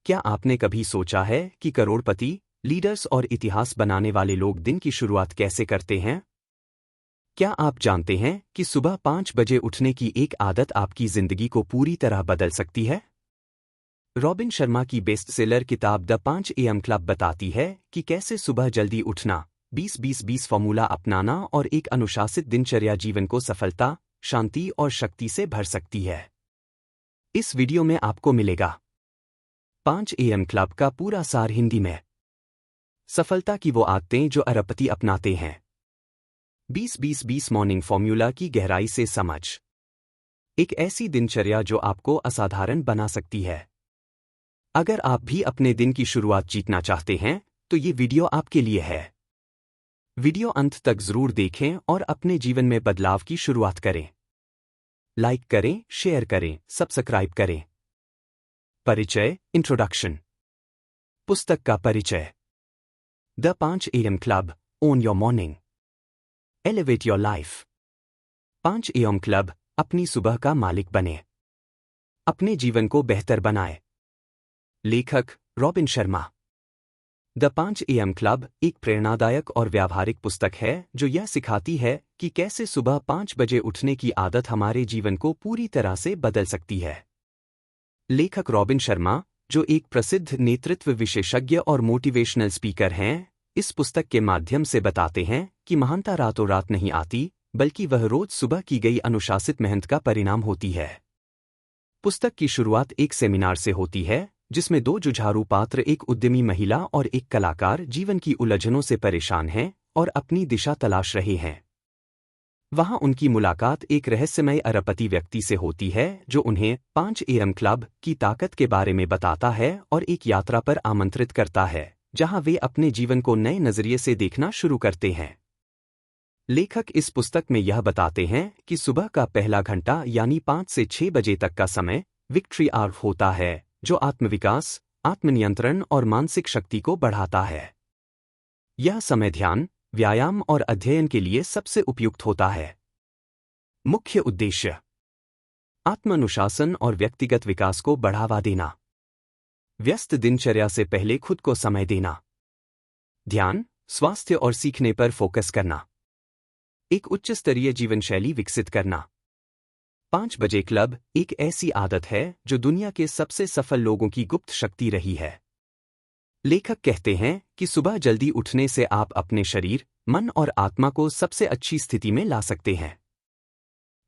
क्या आपने कभी सोचा है कि करोड़पति, लीडर्स और इतिहास बनाने वाले लोग दिन की शुरुआत कैसे करते हैं? क्या आप जानते हैं कि सुबह 5 बजे उठने की एक आदत आपकी जिंदगी को पूरी तरह बदल सकती है? रॉबिन शर्मा की बेस्टसेलर किताब द 5 AM क्लब बताती है कि कैसे सुबह जल्दी उठना, 20-20-20 फॉर्मूला अपनाना और एक अनुशासित दिनचर्या जीवन को सफलता, शांति और शक्ति से भर सकती है। इस वीडियो में आपको मिलेगा 5 AM क्लब का पूरा सार हिंदी में। सफलता की वो आदतें जो अरबपति अपनाते हैं। 20-20-20 मॉर्निंग फॉर्मूला की गहराई से समझ। एक ऐसी दिनचर्या जो आपको असाधारण बना सकती है। अगर आप भी अपने दिन की शुरुआत जीतना चाहते हैं, तो ये वीडियो आपके लिए है। वीडियो अंत तक जरूर देखें और अपने जीवन में बदलाव की शुरुआत करें। लाइक करें, शेयर करें, सब्सक्राइब करें। परिचय, इंट्रोडक्शन। पुस्तक का परिचय। The 5 AM club, own your morning, elevate your life. 5 AM club, अपनी सुबह का मालिक बने, अपने जीवन को बेहतर बनाए। लेखक robin Sharma. The 5 AM club एक प्रेरणादायक और व्यावहारिक पुस्तक है जो यह सिखाती है कि कैसे सुबह 5 बजे उठने की आदत हमारे जीवन को पूरी तरह से बदल सकती है। लेखक रॉबिन शर्मा, जो एक प्रसिद्ध नेतृत्व विशेषज्ञ और मोटिवेशनल स्पीकर हैं, इस पुस्तक के माध्यम से बताते हैं कि महानता रातों रात नहीं आती, बल्कि वह रोज सुबह की गई अनुशासित मेहनत का परिणाम होती है। पुस्तक की शुरुआत एक सेमिनार से होती है, जिसमें 2 जुझारू पात्र, एक उद्यमी महिला और एक कलाकार, जीवन की उलझनों से परेशान हैं और अपनी दिशा तलाश रहे हैं। वहां उनकी मुलाकात एक रहस्यमय अरबपति व्यक्ति से होती है जो उन्हें 5 AM क्लब की ताकत के बारे में बताता है और एक यात्रा पर आमंत्रित करता है, जहां वे अपने जीवन को नए नजरिए से देखना शुरू करते हैं। लेखक इस पुस्तक में यह बताते हैं कि सुबह का पहला घंटा यानी 5 से 6 बजे तक का समय विक्ट्री आवर होता है, जो आत्मविकास, आत्मनियंत्रण और मानसिक शक्ति को बढ़ाता है। यह समय ध्यान, व्यायाम और अध्ययन के लिए सबसे उपयुक्त होता है। मुख्य उद्देश्य: आत्मानुशासन और व्यक्तिगत विकास को बढ़ावा देना। व्यस्त दिनचर्या से पहले खुद को समय देना। ध्यान, स्वास्थ्य और सीखने पर फोकस करना। एक उच्च स्तरीय जीवन शैली विकसित करना। 5 बजे क्लब एक ऐसी आदत है जो दुनिया के सबसे सफल लोगों की गुप्त शक्ति रही है। लेखक कहते हैं कि सुबह जल्दी उठने से आप अपने शरीर, मन और आत्मा को सबसे अच्छी स्थिति में ला सकते हैं।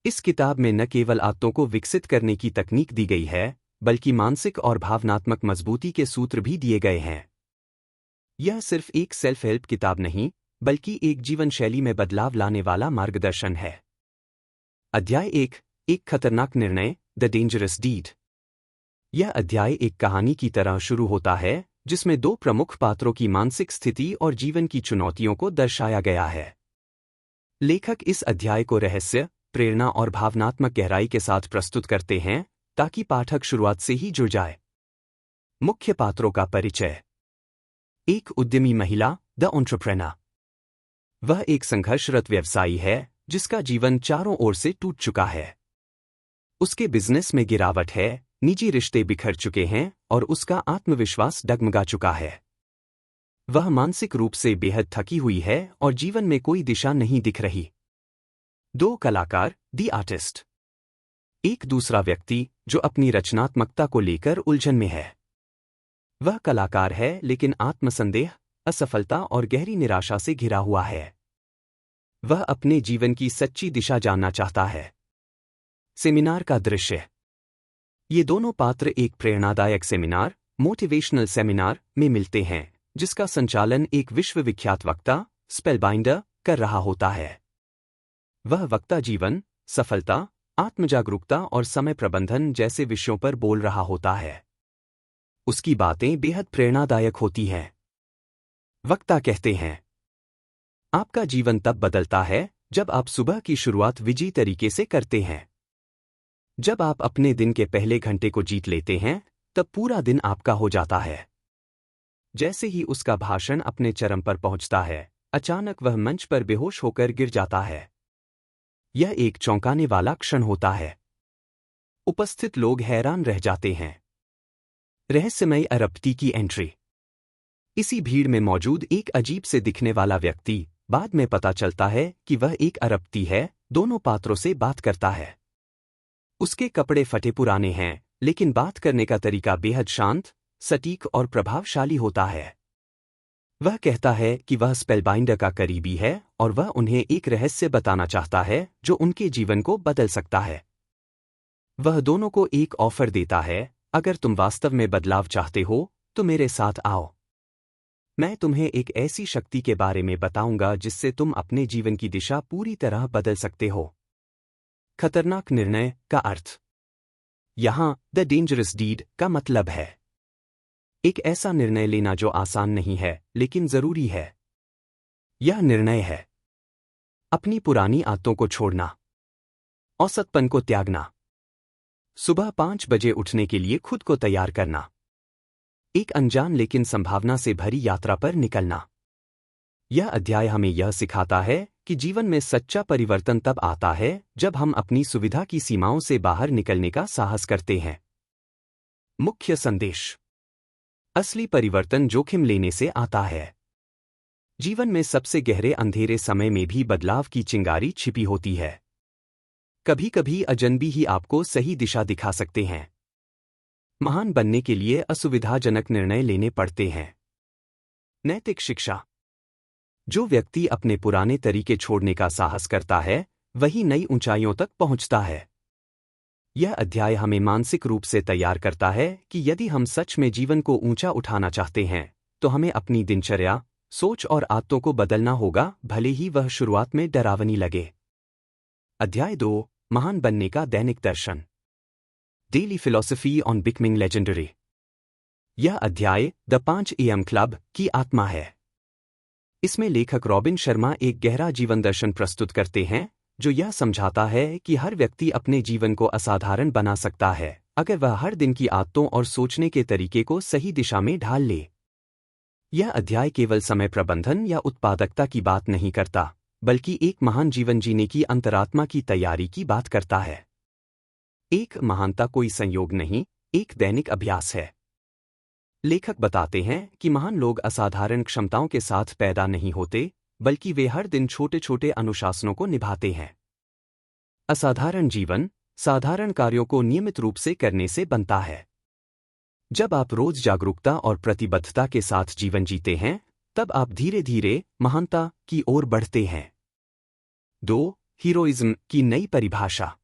इस किताब में न केवल आदतों को विकसित करने की तकनीक दी गई है, बल्कि मानसिक और भावनात्मक मजबूती के सूत्र भी दिए गए हैं। यह सिर्फ एक सेल्फ हेल्प किताब नहीं, बल्कि एक जीवन शैली में बदलाव लाने वाला मार्गदर्शन है। अध्याय 1, एक खतरनाक निर्णय, द डेंजरस डीड। यह अध्याय एक कहानी की तरह शुरू होता है, जिसमें 2 प्रमुख पात्रों की मानसिक स्थिति और जीवन की चुनौतियों को दर्शाया गया है। लेखक इस अध्याय को रहस्य, प्रेरणा और भावनात्मक गहराई के साथ प्रस्तुत करते हैं, ताकि पाठक शुरुआत से ही जुड़ जाए। मुख्य पात्रों का परिचय। एक उद्यमी महिला, द एंटरप्रेन्योर। वह एक संघर्षरत व्यवसायी है जिसका जीवन चारों ओर से टूट चुका है। उसके बिजनेस में गिरावट है, निजी रिश्ते बिखर चुके हैं और उसका आत्मविश्वास डगमगा चुका है। वह मानसिक रूप से बेहद थकी हुई है और जीवन में कोई दिशा नहीं दिख रही। 2 कलाकार, द आर्टिस्ट। एक दूसरा व्यक्ति जो अपनी रचनात्मकता को लेकर उलझन में है। वह कलाकार है लेकिन आत्मसंदेह, असफलता और गहरी निराशा से घिरा हुआ है। वह अपने जीवन की सच्ची दिशा जानना चाहता है। सेमिनार का दृश्य। ये दोनों पात्र एक प्रेरणादायक सेमिनार, मोटिवेशनल सेमिनार में मिलते हैं, जिसका संचालन एक विश्वविख्यात वक्ता, स्पेलबाइंडर, कर रहा होता है। वह वक्ता जीवन, सफलता, आत्मजागरूकता और समय प्रबंधन जैसे विषयों पर बोल रहा होता है। उसकी बातें बेहद प्रेरणादायक होती हैं। वक्ता कहते हैं, आपका जीवन तब बदलता है जब आप सुबह की शुरुआत विजयी तरीके से करते हैं। जब आप अपने दिन के पहले घंटे को जीत लेते हैं, तब पूरा दिन आपका हो जाता है। जैसे ही उसका भाषण अपने चरम पर पहुंचता है, अचानक वह मंच पर बेहोश होकर गिर जाता है। यह एक चौंकाने वाला क्षण होता है। उपस्थित लोग हैरान रह जाते हैं। रहस्यमय अरबटी की एंट्री। इसी भीड़ में मौजूद एक अजीब से दिखने वाला व्यक्ति, बाद में पता चलता है कि वह एक अरबटी है, दोनों पात्रों से बात करता है। उसके कपड़े फटे पुराने हैं, लेकिन बात करने का तरीका बेहद शांत, सटीक और प्रभावशाली होता है। वह कहता है कि वह स्पेलबाइंडर का करीबी है और वह उन्हें एक रहस्य बताना चाहता है जो उनके जीवन को बदल सकता है। वह दोनों को एक ऑफर देता है, अगर तुम वास्तव में बदलाव चाहते हो तो मेरे साथ आओ। मैं तुम्हें एक ऐसी शक्ति के बारे में बताऊंगा जिससे तुम अपने जीवन की दिशा पूरी तरह बदल सकते हो। खतरनाक निर्णय का अर्थ। यहां द डेंजरस डीड का मतलब है एक ऐसा निर्णय लेना जो आसान नहीं है लेकिन जरूरी है। यह निर्णय है अपनी पुरानी आदतों को छोड़ना, औसतपन को त्यागना, सुबह 5 बजे उठने के लिए खुद को तैयार करना, एक अनजान लेकिन संभावना से भरी यात्रा पर निकलना। यह अध्याय हमें यह सिखाता है कि जीवन में सच्चा परिवर्तन तब आता है जब हम अपनी सुविधा की सीमाओं से बाहर निकलने का साहस करते हैं। मुख्य संदेश। असली परिवर्तन जोखिम लेने से आता है। जीवन में सबसे गहरे अंधेरे समय में भी बदलाव की चिंगारी छिपी होती है। कभी कभी अजनबी ही आपको सही दिशा दिखा सकते हैं। महान बनने के लिए असुविधाजनक निर्णय लेने पड़ते हैं। नैतिक शिक्षा। जो व्यक्ति अपने पुराने तरीके छोड़ने का साहस करता है, वही नई ऊंचाइयों तक पहुंचता है। यह अध्याय हमें मानसिक रूप से तैयार करता है कि यदि हम सच में जीवन को ऊंचा उठाना चाहते हैं, तो हमें अपनी दिनचर्या, सोच और आदतों को बदलना होगा, भले ही वह शुरुआत में डरावनी लगे। अध्याय 2, महान बनने का दैनिक दर्शन। Daily philosophy on becoming legendary. यह अध्याय द 5 AM क्लब की आत्मा है। इसमें लेखक रॉबिन शर्मा एक गहरा जीवन दर्शन प्रस्तुत करते हैं जो यह समझाता है कि हर व्यक्ति अपने जीवन को असाधारण बना सकता है अगर वह हर दिन की आदतों और सोचने के तरीके को सही दिशा में ढाल ले। यह अध्याय केवल समय प्रबंधन या उत्पादकता की बात नहीं करता, बल्कि एक महान जीवन जीने की अंतरात्मा की तैयारी की बात करता है। एक महानता कोई संयोग नहीं, एक दैनिक अभ्यास है। लेखक बताते हैं कि महान लोग असाधारण क्षमताओं के साथ पैदा नहीं होते, बल्कि वे हर दिन छोटे छोटे अनुशासनों को निभाते हैं। असाधारण जीवन साधारण कार्यों को नियमित रूप से करने से बनता है। जब आप रोज जागरूकता और प्रतिबद्धता के साथ जीवन जीते हैं, तब आप धीरे धीरे महानता की ओर बढ़ते हैं। 2. हीरोइज्म की नई परिभाषा।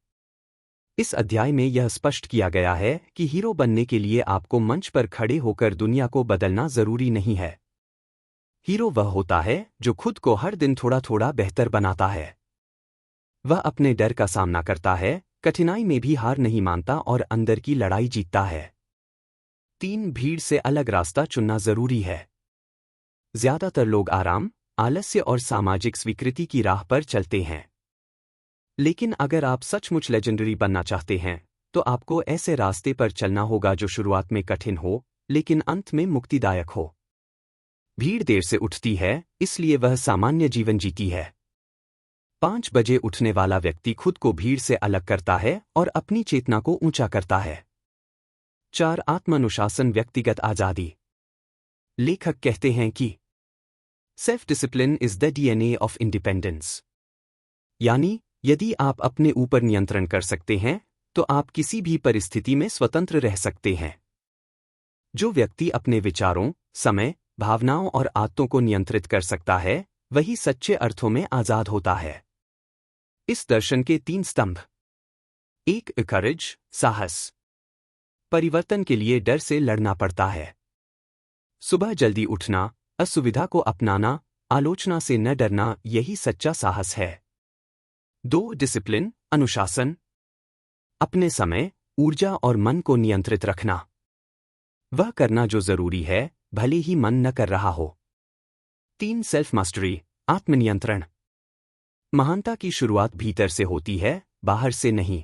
इस अध्याय में यह स्पष्ट किया गया है कि हीरो बनने के लिए आपको मंच पर खड़े होकर दुनिया को बदलना जरूरी नहीं है। हीरो वह होता है जो खुद को हर दिन थोड़ा थोड़ा बेहतर बनाता है। वह अपने डर का सामना करता है, कठिनाई में भी हार नहीं मानता और अंदर की लड़ाई जीतता है। 3. भीड़ से अलग रास्ता चुनना जरूरी है। ज्यादातर लोग आराम, आलस्य और सामाजिक स्वीकृति की राह पर चलते हैं। लेकिन अगर आप सचमुच लेजेंडरी बनना चाहते हैं, तो आपको ऐसे रास्ते पर चलना होगा जो शुरुआत में कठिन हो, लेकिन अंत में मुक्तिदायक हो। भीड़ देर से उठती है, इसलिए वह सामान्य जीवन जीती है। 5 बजे उठने वाला व्यक्ति खुद को भीड़ से अलग करता है और अपनी चेतना को ऊंचा करता है। 4. आत्मानुशासन व्यक्तिगत आजादी। लेखक कहते हैं कि self discipline is the DNA of independence. यानी यदि आप अपने ऊपर नियंत्रण कर सकते हैं, तो आप किसी भी परिस्थिति में स्वतंत्र रह सकते हैं। जो व्यक्ति अपने विचारों, समय, भावनाओं और आदतों को नियंत्रित कर सकता है, वही सच्चे अर्थों में आजाद होता है। इस दर्शन के 3 स्तंभ। 1. करेज, साहस। परिवर्तन के लिए डर से लड़ना पड़ता है। सुबह जल्दी उठना, असुविधा को अपनाना, आलोचना से न डरना, यही सच्चा साहस है। 2. डिसिप्लिन, अनुशासन। अपने समय, ऊर्जा और मन को नियंत्रित रखना। वह करना जो जरूरी है, भले ही मन न कर रहा हो। 3. सेल्फ मास्टरी, आत्मनियंत्रण। महानता की शुरुआत भीतर से होती है, बाहर से नहीं।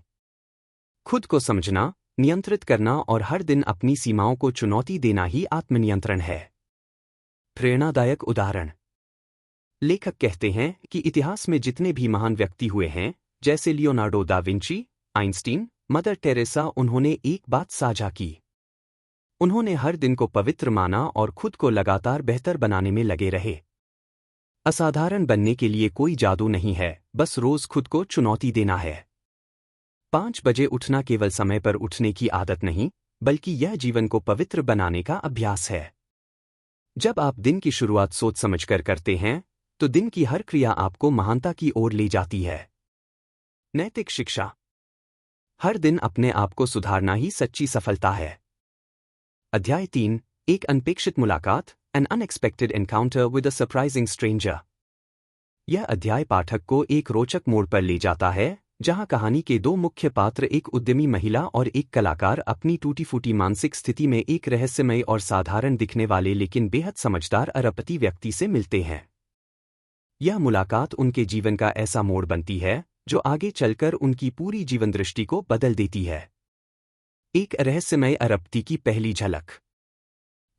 खुद को समझना, नियंत्रित करना और हर दिन अपनी सीमाओं को चुनौती देना ही आत्मनियंत्रण है। प्रेरणादायक उदाहरण। लेखक कहते हैं कि इतिहास में जितने भी महान व्यक्ति हुए हैं, जैसे Leonardo da Vinci, Einstein, mother Teresa, उन्होंने एक बात साझा की। उन्होंने हर दिन को पवित्र माना और खुद को लगातार बेहतर बनाने में लगे रहे। असाधारण बनने के लिए कोई जादू नहीं है, बस रोज खुद को चुनौती देना है। 5 बजे उठना केवल समय पर उठने की आदत नहीं, बल्कि यह जीवन को पवित्र बनाने का अभ्यास है। जब आप दिन की शुरुआत सोच समझकर करते हैं, तो दिन की हर क्रिया आपको महानता की ओर ले जाती है। नैतिक शिक्षा। हर दिन अपने आप को सुधारना ही सच्ची सफलता है। अध्याय 3, एक अनपेक्षित मुलाकात, N unexpected encounter with a surprising stranger. यह अध्याय पाठक को एक रोचक मोड़ पर ले जाता है, जहां कहानी के दो मुख्य पात्र, एक उद्यमी महिला और एक कलाकार, अपनी टूटी-फूटी मानसिक स्थिति में एक रहस्यमय और साधारण दिखने वाले लेकिन बेहद समझदार अरबपति व्यक्ति से मिलते हैं। यह मुलाकात उनके जीवन का ऐसा मोड़ बनती है जो आगे चलकर उनकी पूरी जीवन दृष्टि को बदल देती है। एक रहस्यमय अरबपति की पहली झलक।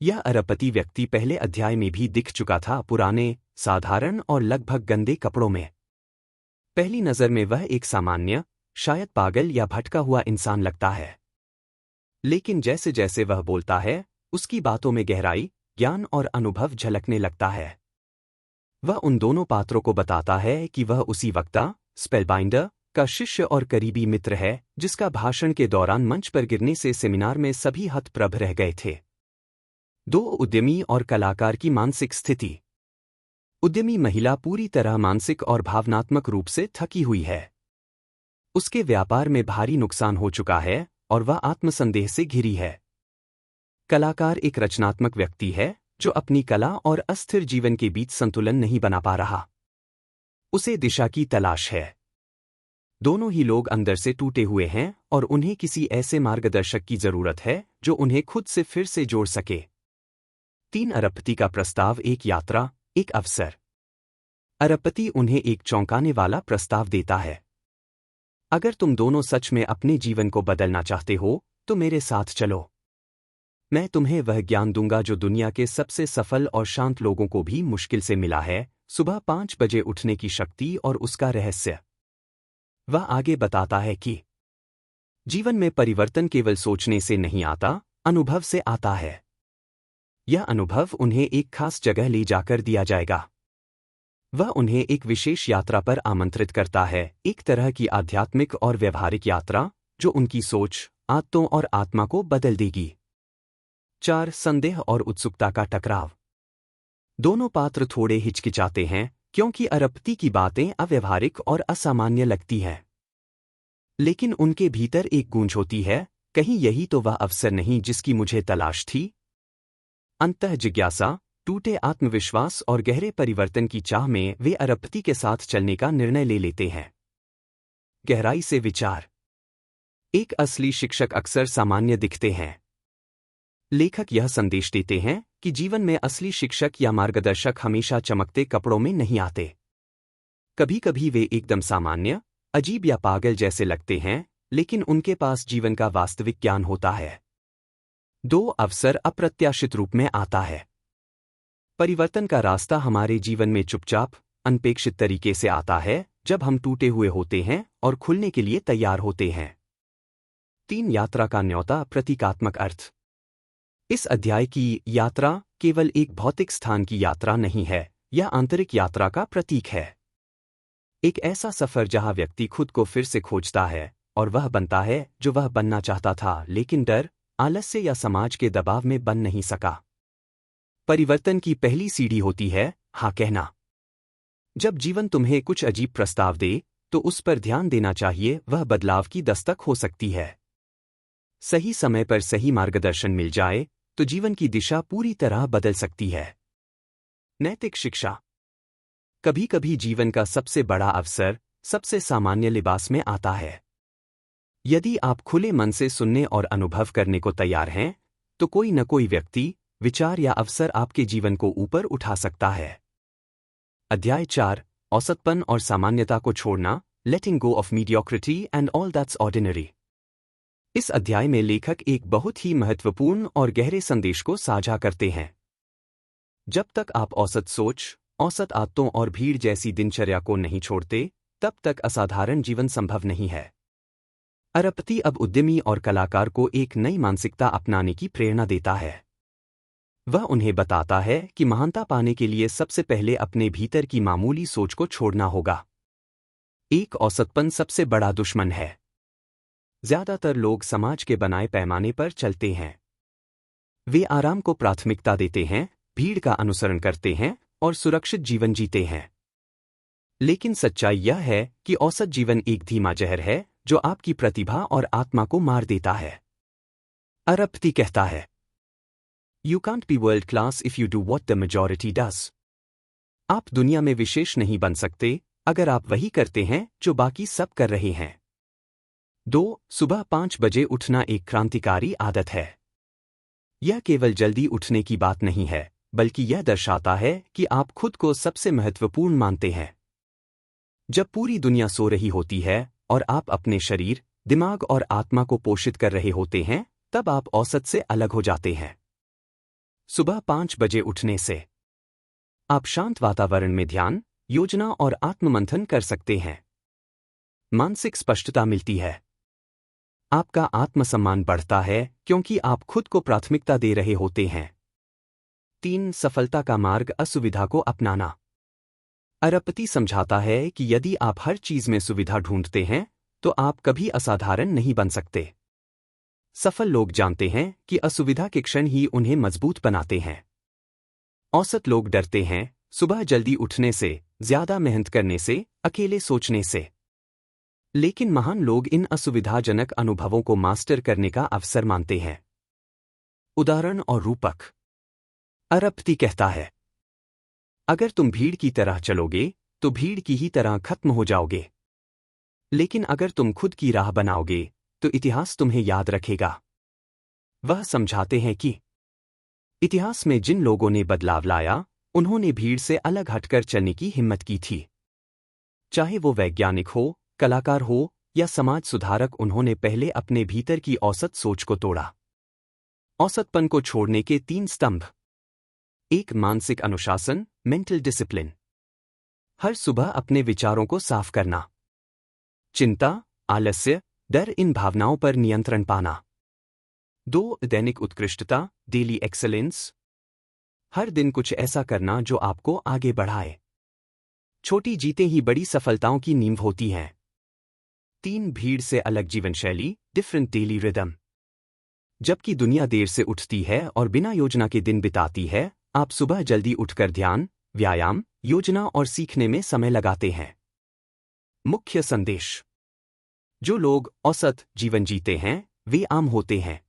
यह अरबपति व्यक्ति पहले अध्याय में भी दिख चुका था, पुराने, साधारण और लगभग गंदे कपड़ों में। पहली नज़र में वह एक सामान्य, शायद पागल या भटका हुआ इंसान लगता है। लेकिन जैसे जैसे वह बोलता है, उसकी बातों में गहराई, ज्ञान और अनुभव झलकने लगता है। वह उन दोनों पात्रों को बताता है कि वह उसी वक्ता, स्पेलबाइंडर का शिष्य और करीबी मित्र है, जिसका भाषण के दौरान मंच पर गिरने से सेमिनार में सभी हतप्रभ रह गए थे। दो उद्यमी और कलाकार की मानसिक स्थिति। उद्यमी महिला पूरी तरह मानसिक और भावनात्मक रूप से थकी हुई है। उसके व्यापार में भारी नुकसान हो चुका है और वह आत्मसंदेह से घिरी है। कलाकार एक रचनात्मक व्यक्ति है जो अपनी कला और अस्थिर जीवन के बीच संतुलन नहीं बना पा रहा। उसे दिशा की तलाश है। दोनों ही लोग अंदर से टूटे हुए हैं और उन्हें किसी ऐसे मार्गदर्शक की जरूरत है जो उन्हें खुद से फिर से जोड़ सके। 3 अरबपति का प्रस्ताव, एक यात्रा, एक अवसर। अरबपति उन्हें एक चौंकाने वाला प्रस्ताव देता है। अगर तुम दोनों सच में अपने जीवन को बदलना चाहते हो, तो मेरे साथ चलो। मैं तुम्हें वह ज्ञान दूंगा जो दुनिया के सबसे सफल और शांत लोगों को भी मुश्किल से मिला है, सुबह 5 बजे उठने की शक्ति और उसका रहस्य। वह आगे बताता है कि जीवन में परिवर्तन केवल सोचने से नहीं आता, अनुभव से आता है। यह अनुभव उन्हें एक खास जगह ले जाकर दिया जाएगा। वह उन्हें एक विशेष यात्रा पर आमंत्रित करता है, एक तरह की आध्यात्मिक और व्यवहारिक यात्रा जो उनकी सोच, आदतों और आत्मा को बदल देगी। 4 संदेह और उत्सुकता का टकराव। दोनों पात्र थोड़े हिचकिचाते हैं क्योंकि अरबपति की बातें अव्यवहारिक और असामान्य लगती हैं। लेकिन उनके भीतर एक गूंज होती है, कहीं यही तो वह अवसर नहीं जिसकी मुझे तलाश थी। अंतः जिज्ञासा, टूटे आत्मविश्वास और गहरे परिवर्तन की चाह में वे अरबपति के साथ चलने का निर्णय ले लेते हैं। गहराई से विचार। एक असली शिक्षक अक्सर सामान्य दिखते हैं। लेखक यह संदेश देते हैं कि जीवन में असली शिक्षक या मार्गदर्शक हमेशा चमकते कपड़ों में नहीं आते। कभी-कभी वे एकदम सामान्य, अजीब या पागल जैसे लगते हैं, लेकिन उनके पास जीवन का वास्तविक ज्ञान होता है। 2 अवसर अप्रत्याशित रूप में आता है। परिवर्तन का रास्ता हमारे जीवन में चुपचाप, अनपेक्षित तरीके से आता है, जब हम टूटे हुए होते हैं और खुलने के लिए तैयार होते हैं। 3 यात्रा का न्योता, प्रतीकात्मक अर्थ। इस अध्याय की यात्रा केवल एक भौतिक स्थान की यात्रा नहीं है, यह आंतरिक यात्रा का प्रतीक है। एक ऐसा सफर जहां व्यक्ति खुद को फिर से खोजता है और वह बनता है जो वह बनना चाहता था, लेकिन डर, आलस्य या समाज के दबाव में बन नहीं सका। परिवर्तन की पहली सीढ़ी होती है हाँ कहना। जब जीवन तुम्हें कुछ अजीब प्रस्ताव दे, तो उस पर ध्यान देना चाहिए, वह बदलाव की दस्तक हो सकती है। सही समय पर सही मार्गदर्शन मिल जाए तो जीवन की दिशा पूरी तरह बदल सकती है। नैतिक शिक्षा। कभी-कभी जीवन का सबसे बड़ा अवसर सबसे सामान्य लिबास में आता है। यदि आप खुले मन से सुनने और अनुभव करने को तैयार हैं, तो कोई न कोई व्यक्ति, विचार या अवसर आपके जीवन को ऊपर उठा सकता है। अध्याय 4, औसतपन और सामान्यता को छोड़ना, letting go of mediocrity and all that's ordinary. इस अध्याय में लेखक एक बहुत ही महत्वपूर्ण और गहरे संदेश को साझा करते हैं। जब तक आप औसत सोच, औसत आदतों और भीड़ जैसी दिनचर्या को नहीं छोड़ते, तब तक असाधारण जीवन संभव नहीं है। अरबपति अब उद्यमी और कलाकार को एक नई मानसिकता अपनाने की प्रेरणा देता है। वह उन्हें बताता है कि महानता पाने के लिए सबसे पहले अपने भीतर की मामूली सोच को छोड़ना होगा। एक औसतपन सबसे बड़ा दुश्मन है। ज्यादातर लोग समाज के बनाए पैमाने पर चलते हैं। वे आराम को प्राथमिकता देते हैं, भीड़ का अनुसरण करते हैं और सुरक्षित जीवन जीते हैं। लेकिन सच्चाई यह है कि औसत जीवन एक धीमा जहर है जो आपकी प्रतिभा और आत्मा को मार देता है। अरबपति कहता है, You can't be world class if you do what the majority does. आप दुनिया में विशेष नहीं बन सकते अगर आप वही करते हैं जो बाकी सब कर रहे हैं। 2. सुबह 5 बजे उठना एक क्रांतिकारी आदत है। यह केवल जल्दी उठने की बात नहीं है, बल्कि यह दर्शाता है कि आप खुद को सबसे महत्वपूर्ण मानते हैं। जब पूरी दुनिया सो रही होती है और आप अपने शरीर, दिमाग और आत्मा को पोषित कर रहे होते हैं, तब आप औसत से अलग हो जाते हैं। सुबह 5 बजे उठने से आप शांत वातावरण में ध्यान, योजना और आत्ममंथन कर सकते हैं। मानसिक स्पष्टता मिलती है। आपका आत्मसम्मान बढ़ता है क्योंकि आप खुद को प्राथमिकता दे रहे होते हैं। 3. सफलता का मार्ग असुविधा को अपनाना। अरबपति समझाता है कि यदि आप हर चीज में सुविधा ढूंढते हैं, तो आप कभी असाधारण नहीं बन सकते। सफल लोग जानते हैं कि असुविधा के क्षण ही उन्हें मजबूत बनाते हैं। औसत लोग डरते हैं सुबह जल्दी उठने से, ज्यादा मेहनत करने से, अकेले सोचने से। लेकिन महान लोग इन असुविधाजनक अनुभवों को मास्टर करने का अवसर मानते हैं। उदाहरण और रूपक। अरबपति कहता है, अगर तुम भीड़ की तरह चलोगे तो भीड़ की ही तरह खत्म हो जाओगे। लेकिन अगर तुम खुद की राह बनाओगे तो इतिहास तुम्हें याद रखेगा। वह समझाते हैं कि इतिहास में जिन लोगों ने बदलाव लाया, उन्होंने भीड़ से अलग हटकर चलने की हिम्मत की थी। चाहे वो वैज्ञानिक हो, कलाकार हो या समाज सुधारक, उन्होंने पहले अपने भीतर की औसत सोच को तोड़ा। औसतपन को छोड़ने के 3 स्तंभ। 1. मानसिक अनुशासन, मेंटल डिसिप्लिन। हर सुबह अपने विचारों को साफ करना। चिंता, आलस्य, डर, इन भावनाओं पर नियंत्रण पाना। 2. दैनिक उत्कृष्टता, डेली एक्सेलेंस। हर दिन कुछ ऐसा करना जो आपको आगे बढ़ाए। छोटी जीतें ही बड़ी सफलताओं की नींव होती हैं। 3. भीड़ से अलग जीवन शैली, डिफरेंट डेली रिदम। जबकि दुनिया देर से उठती है और बिना योजना के दिन बिताती है, आप सुबह जल्दी उठकर ध्यान, व्यायाम, योजना और सीखने में समय लगाते हैं। मुख्य संदेश। जो लोग औसत जीवन जीते हैं, वे आम होते हैं।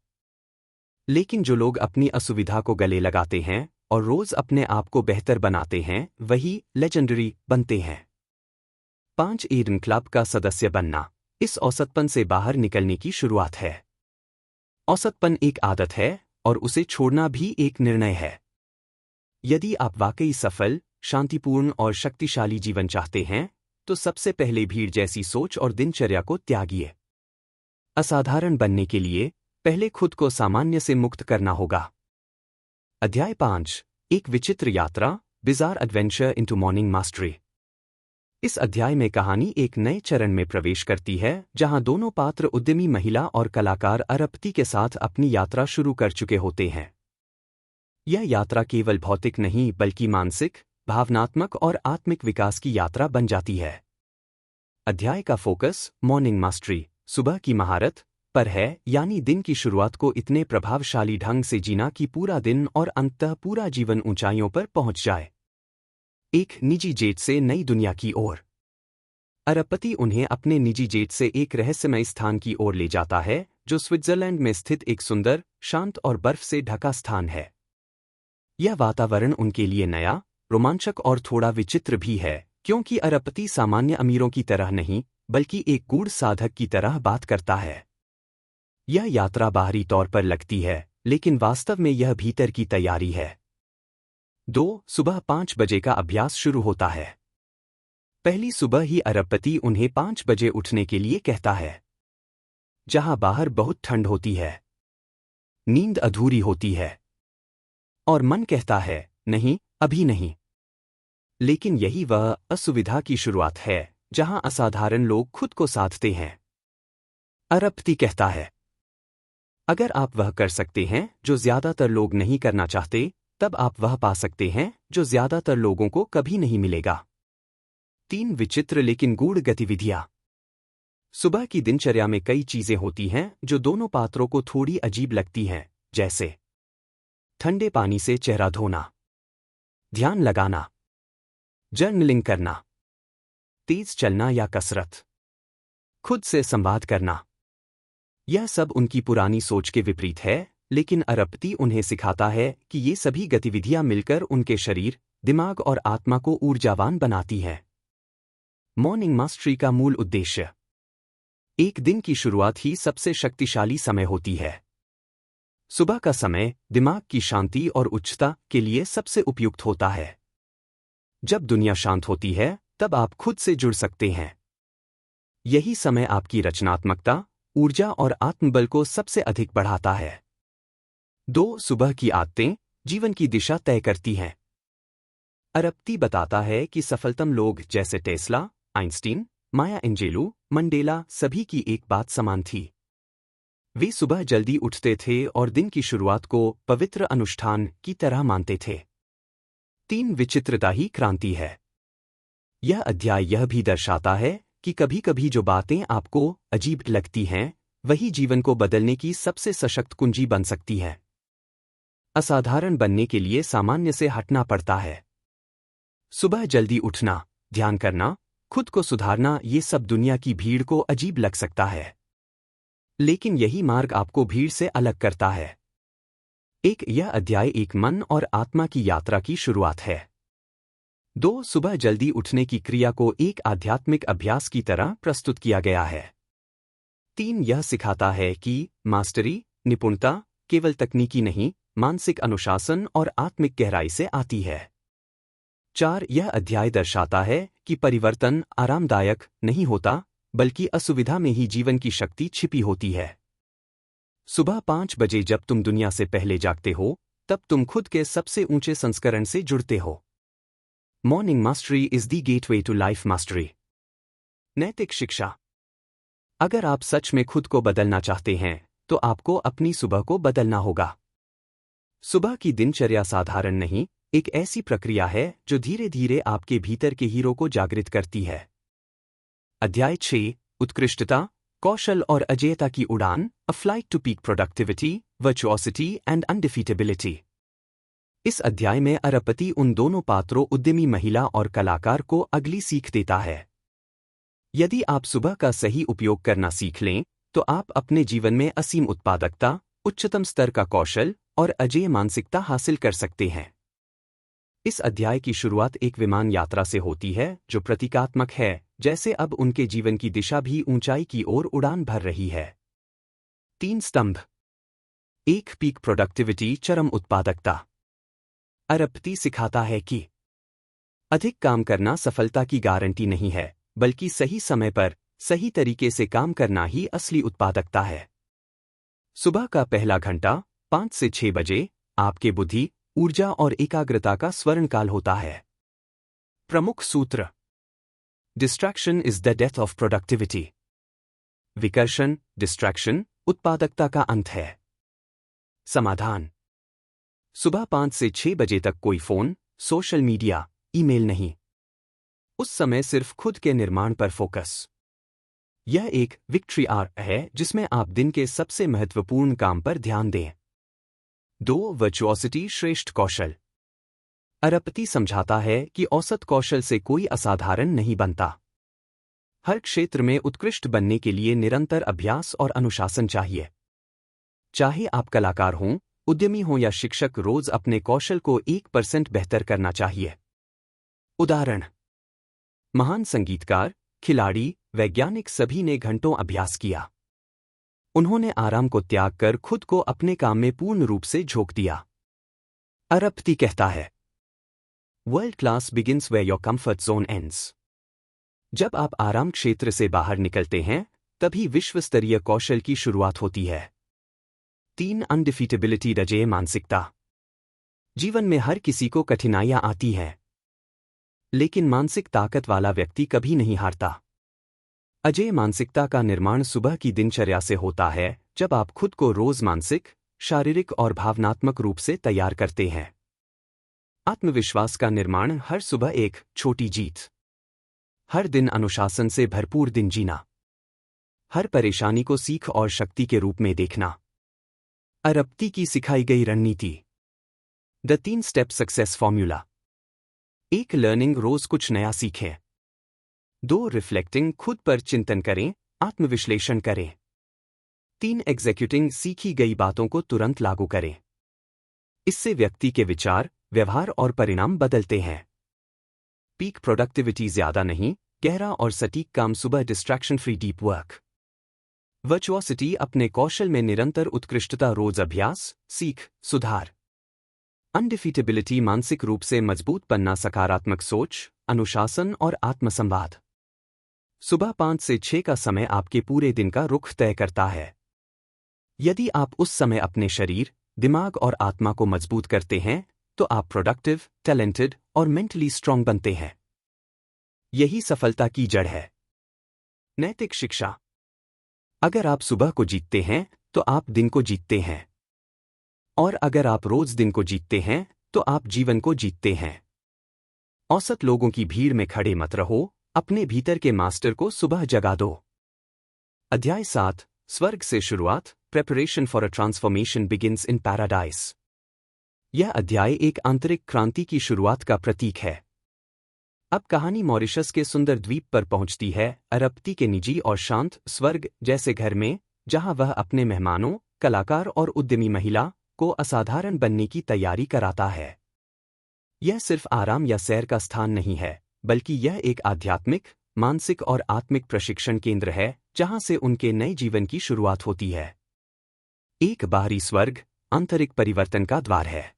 लेकिन जो लोग अपनी असुविधा को गले लगाते हैं और रोज अपने आप को बेहतर बनाते हैं, वही लेजेंडरी बनते हैं। 5. ईडन क्लब का सदस्य बनना। इस औसतपन से बाहर निकलने की शुरुआत है। औसतपन एक आदत है और उसे छोड़ना भी एक निर्णय है। यदि आप वाकई सफल, शांतिपूर्ण और शक्तिशाली जीवन चाहते हैं, तो सबसे पहले भीड़ जैसी सोच और दिनचर्या को त्यागिए। असाधारण बनने के लिए पहले खुद को सामान्य से मुक्त करना होगा। अध्याय 5. एक विचित्र यात्रा, bizarre adventure into morning mastery. इस अध्याय में कहानी एक नए चरण में प्रवेश करती है, जहां दोनों पात्र उद्यमी महिला और कलाकार अरबपति के साथ अपनी यात्रा शुरू कर चुके होते हैं। यह यात्रा केवल भौतिक नहीं बल्कि मानसिक, भावनात्मक और आत्मिक विकास की यात्रा बन जाती है। अध्याय का फोकस मॉर्निंग मास्टरी, सुबह की महारत, पर है, यानी दिन की शुरुआत को इतने प्रभावशाली ढंग से जीना कि पूरा दिन और अंततः पूरा जीवन ऊंचाइयों पर पहुंच जाए। एक निजी जेट से नई दुनिया की ओर। अरबपति उन्हें अपने निजी जेट से एक रहस्यमय स्थान की ओर ले जाता है, जो स्विट्जरलैंड में स्थित एक सुंदर, शांत और बर्फ से ढका स्थान है। यह वातावरण उनके लिए नया, रोमांचक और थोड़ा विचित्र भी है, क्योंकि अरबपति सामान्य अमीरों की तरह नहीं, बल्कि एक गूढ़ साधक की तरह बात करता है। यह यात्रा बाहरी तौर पर लगती है, लेकिन वास्तव में यह भीतर की तैयारी है। 2. सुबह 5 बजे का अभ्यास शुरू होता है। पहली सुबह ही अरबपति उन्हें 5 बजे उठने के लिए कहता है, जहां बाहर बहुत ठंड होती है, नींद अधूरी होती है और मन कहता है, नहीं, अभी नहीं। लेकिन यही वह असुविधा की शुरुआत है, जहां असाधारण लोग खुद को साधते हैं। अरबती कहता है, अगर आप वह कर सकते हैं जो ज्यादातर लोग नहीं करना चाहते, तब आप वह पा सकते हैं जो ज्यादातर लोगों को कभी नहीं मिलेगा। 3 विचित्र लेकिन गूढ़ गतिविधियां। सुबह की दिनचर्या में कई चीजें होती हैं जो दोनों पात्रों को थोड़ी अजीब लगती हैं, जैसे ठंडे पानी से चेहरा धोना, ध्यान लगाना, जर्नलिंग करना, तेज चलना या कसरत, खुद से संवाद करना। यह सब उनकी पुरानी सोच के विपरीत है, लेकिन अरबती उन्हें सिखाता है कि ये सभी गतिविधियां मिलकर उनके शरीर, दिमाग और आत्मा को ऊर्जावान बनाती हैं। मॉर्निंग मास्टरी का मूल उद्देश्य। एक दिन की शुरुआत ही सबसे शक्तिशाली समय होती है। सुबह का समय दिमाग की शांति और उच्चता के लिए सबसे उपयुक्त होता है। जब दुनिया शांत होती है, तब आप खुद से जुड़ सकते हैं। यही समय आपकी रचनात्मकता, ऊर्जा और आत्मबल को सबसे अधिक बढ़ाता है। 2 सुबह की आदतें जीवन की दिशा तय करती हैं। अरबती बताता है कि सफलतम लोग जैसे टेस्ला, आइंस्टीन, माया एंजेलू, मंडेला सभी की एक बात समान थी। वे सुबह जल्दी उठते थे और दिन की शुरुआत को पवित्र अनुष्ठान की तरह मानते थे। 3 विचित्रता ही क्रांति है। यह अध्याय यह भी दर्शाता है कि कभी-कभी जो बातें आपको अजीब लगती हैं, वही जीवन को बदलने की सबसे सशक्त कुंजी बन सकती है। असाधारण बनने के लिए सामान्य से हटना पड़ता है। सुबह जल्दी उठना, ध्यान करना, खुद को सुधारना, ये सब दुनिया की भीड़ को अजीब लग सकता है। लेकिन यही मार्ग आपको भीड़ से अलग करता है। यह अध्याय एक मन और आत्मा की यात्रा की शुरुआत है। 2 सुबह जल्दी उठने की क्रिया को एक आध्यात्मिक अभ्यास की तरह प्रस्तुत किया गया है। 3 यह सिखाता है कि मास्टरी, निपुणता, केवल तकनीकी नहीं, मानसिक अनुशासन और आत्मिक गहराई से आती है। 4 यह अध्याय दर्शाता है कि परिवर्तन आरामदायक नहीं होता, बल्कि असुविधा में ही जीवन की शक्ति छिपी होती है। सुबह 5 बजे जब तुम दुनिया से पहले जागते हो, तब तुम खुद के सबसे ऊंचे संस्करण से जुड़ते हो। Morning mastery is the gateway to life mastery. नैतिक शिक्षा। अगर आप सच में खुद को बदलना चाहते हैं, तो आपको अपनी सुबह को बदलना होगा। सुबह की दिनचर्या साधारण नहीं, एक ऐसी प्रक्रिया है जो धीरे धीरे आपके भीतर के हीरो को जागृत करती है। अध्याय 6 उत्कृष्टता, कौशल और अजेयता की उड़ान, a flight to peak productivity, virtuosity and undefeatability. इस अध्याय में अरबती उन दोनों पात्रों उद्यमी महिला और कलाकार को अगली सीख देता है। यदि आप सुबह का सही उपयोग करना सीख लें, तो आप अपने जीवन में असीम उत्पादकता, उच्चतम स्तर का कौशल और अजेय मानसिकता हासिल कर सकते हैं। इस अध्याय की शुरुआत एक विमान यात्रा से होती है जो प्रतीकात्मक है, जैसे अब उनके जीवन की दिशा भी ऊंचाई की ओर उड़ान भर रही है। 3 स्तंभ। 1 पीक प्रोडक्टिविटी, चरम उत्पादकता। अरबती सिखाता है कि अधिक काम करना सफलता की गारंटी नहीं है, बल्कि सही समय पर सही तरीके से काम करना ही असली उत्पादकता है। सुबह का पहला घंटा 5 से 6 बजे आपके बुद्धि, ऊर्जा और एकाग्रता का स्वर्णकाल होता है। प्रमुख सूत्र। Distraction is the death of productivity. विकर्षण, डिस्ट्रैक्शन, उत्पादकता का अंत है। समाधान। सुबह 5 से 6 बजे तक कोई फोन, सोशल मीडिया, ईमेल नहीं। उस समय सिर्फ खुद के निर्माण पर फोकस। यह एक विक्ट्री आवर है जिसमें आप दिन के सबसे महत्वपूर्ण काम पर ध्यान दें। 2 वर्चुओसिटी, श्रेष्ठ कौशल। अरबती समझाता है कि औसत कौशल से कोई असाधारण नहीं बनता। हर क्षेत्र में उत्कृष्ट बनने के लिए निरंतर अभ्यास और अनुशासन चाहिए। चाहे आप कलाकार हों, उद्यमी हों या शिक्षक, रोज अपने कौशल को 1% बेहतर करना चाहिए। उदाहरण। महान संगीतकार, खिलाड़ी, वैज्ञानिक सभी ने घंटों अभ्यास किया। उन्होंने आराम को त्याग कर खुद को अपने काम में पूर्ण रूप से झोंक दिया। अरबती कहता है, world class begins where your comfort zone ends. जब आप आराम क्षेत्र से बाहर निकलते हैं, तभी विश्व स्तरीय कौशल की शुरुआत होती है। 3 अनडिफीटेबिलिटी, अजेय मानसिकता। जीवन में हर किसी को कठिनाइयां आती हैं, लेकिन मानसिक ताकत वाला व्यक्ति कभी नहीं हारता। अजेय मानसिकता का निर्माण सुबह की दिनचर्या से होता है, जब आप खुद को रोज मानसिक, शारीरिक और भावनात्मक रूप से तैयार करते हैं। आत्मविश्वास का निर्माण हर सुबह एक छोटी जीत। हर दिन अनुशासन से भरपूर दिन जीना। हर परेशानी को सीख और शक्ति के रूप में देखना। अरप्ती की सिखाई गई रणनीति। The 3 step success formula. 1. Learning, रोज कुछ नया सीखें। 2. रिफ्लेक्टिंग, खुद पर चिंतन करें, आत्मविश्लेषण करें। 3. एग्जीक्यूटिंग, सीखी गई बातों को तुरंत लागू करें। इससे व्यक्ति के विचार, व्यवहार और परिणाम बदलते हैं। पीक प्रोडक्टिविटी, ज्यादा नहीं, गहरा और सटीक काम सुबह। Distraction free deep work. Virtuosity, अपने कौशल में निरंतर उत्कृष्टता। रोज अभ्यास, सीख, सुधार। अनडिफीटेबिलिटी, मानसिक रूप से मजबूत बनना। सकारात्मक सोच, अनुशासन और आत्मसंवाद। सुबह 5 से 6 का समय आपके पूरे दिन का रुख तय करता है। यदि आप उस समय अपने शरीर, दिमाग और आत्मा को मजबूत करते हैं, तो आप प्रोडक्टिव, टैलेंटेड और मेंटली स्ट्रांग बनते हैं। यही सफलता की जड़ है। नैतिक शिक्षा। अगर आप सुबह को जीतते हैं, तो आप दिन को जीतते हैं। और अगर आप रोज दिन को जीतते हैं, तो आप जीवन को जीतते हैं। औसत लोगों की भीड़ में खड़े मत रहो, अपने भीतर के मास्टर को सुबह जगा दो। अध्याय 7, स्वर्ग से शुरुआत। Preparation for a transformation begins in paradise. यह अध्याय एक आंतरिक क्रांति की शुरुआत का प्रतीक है। अब कहानी मॉरिशस के सुंदर द्वीप पर पहुंचती है, अरप्ती के निजी और शांत स्वर्ग जैसे घर में, जहां वह अपने मेहमानों, कलाकार और उद्यमी महिला को असाधारण बनने की तैयारी कराता है। यह सिर्फ आराम या सैर का स्थान नहीं है, बल्कि यह एक आध्यात्मिक, मानसिक और आत्मिक प्रशिक्षण केंद्र है, जहां से उनके नए जीवन की शुरुआत होती है। एक बाहरी स्वर्ग, आंतरिक परिवर्तन का द्वार है।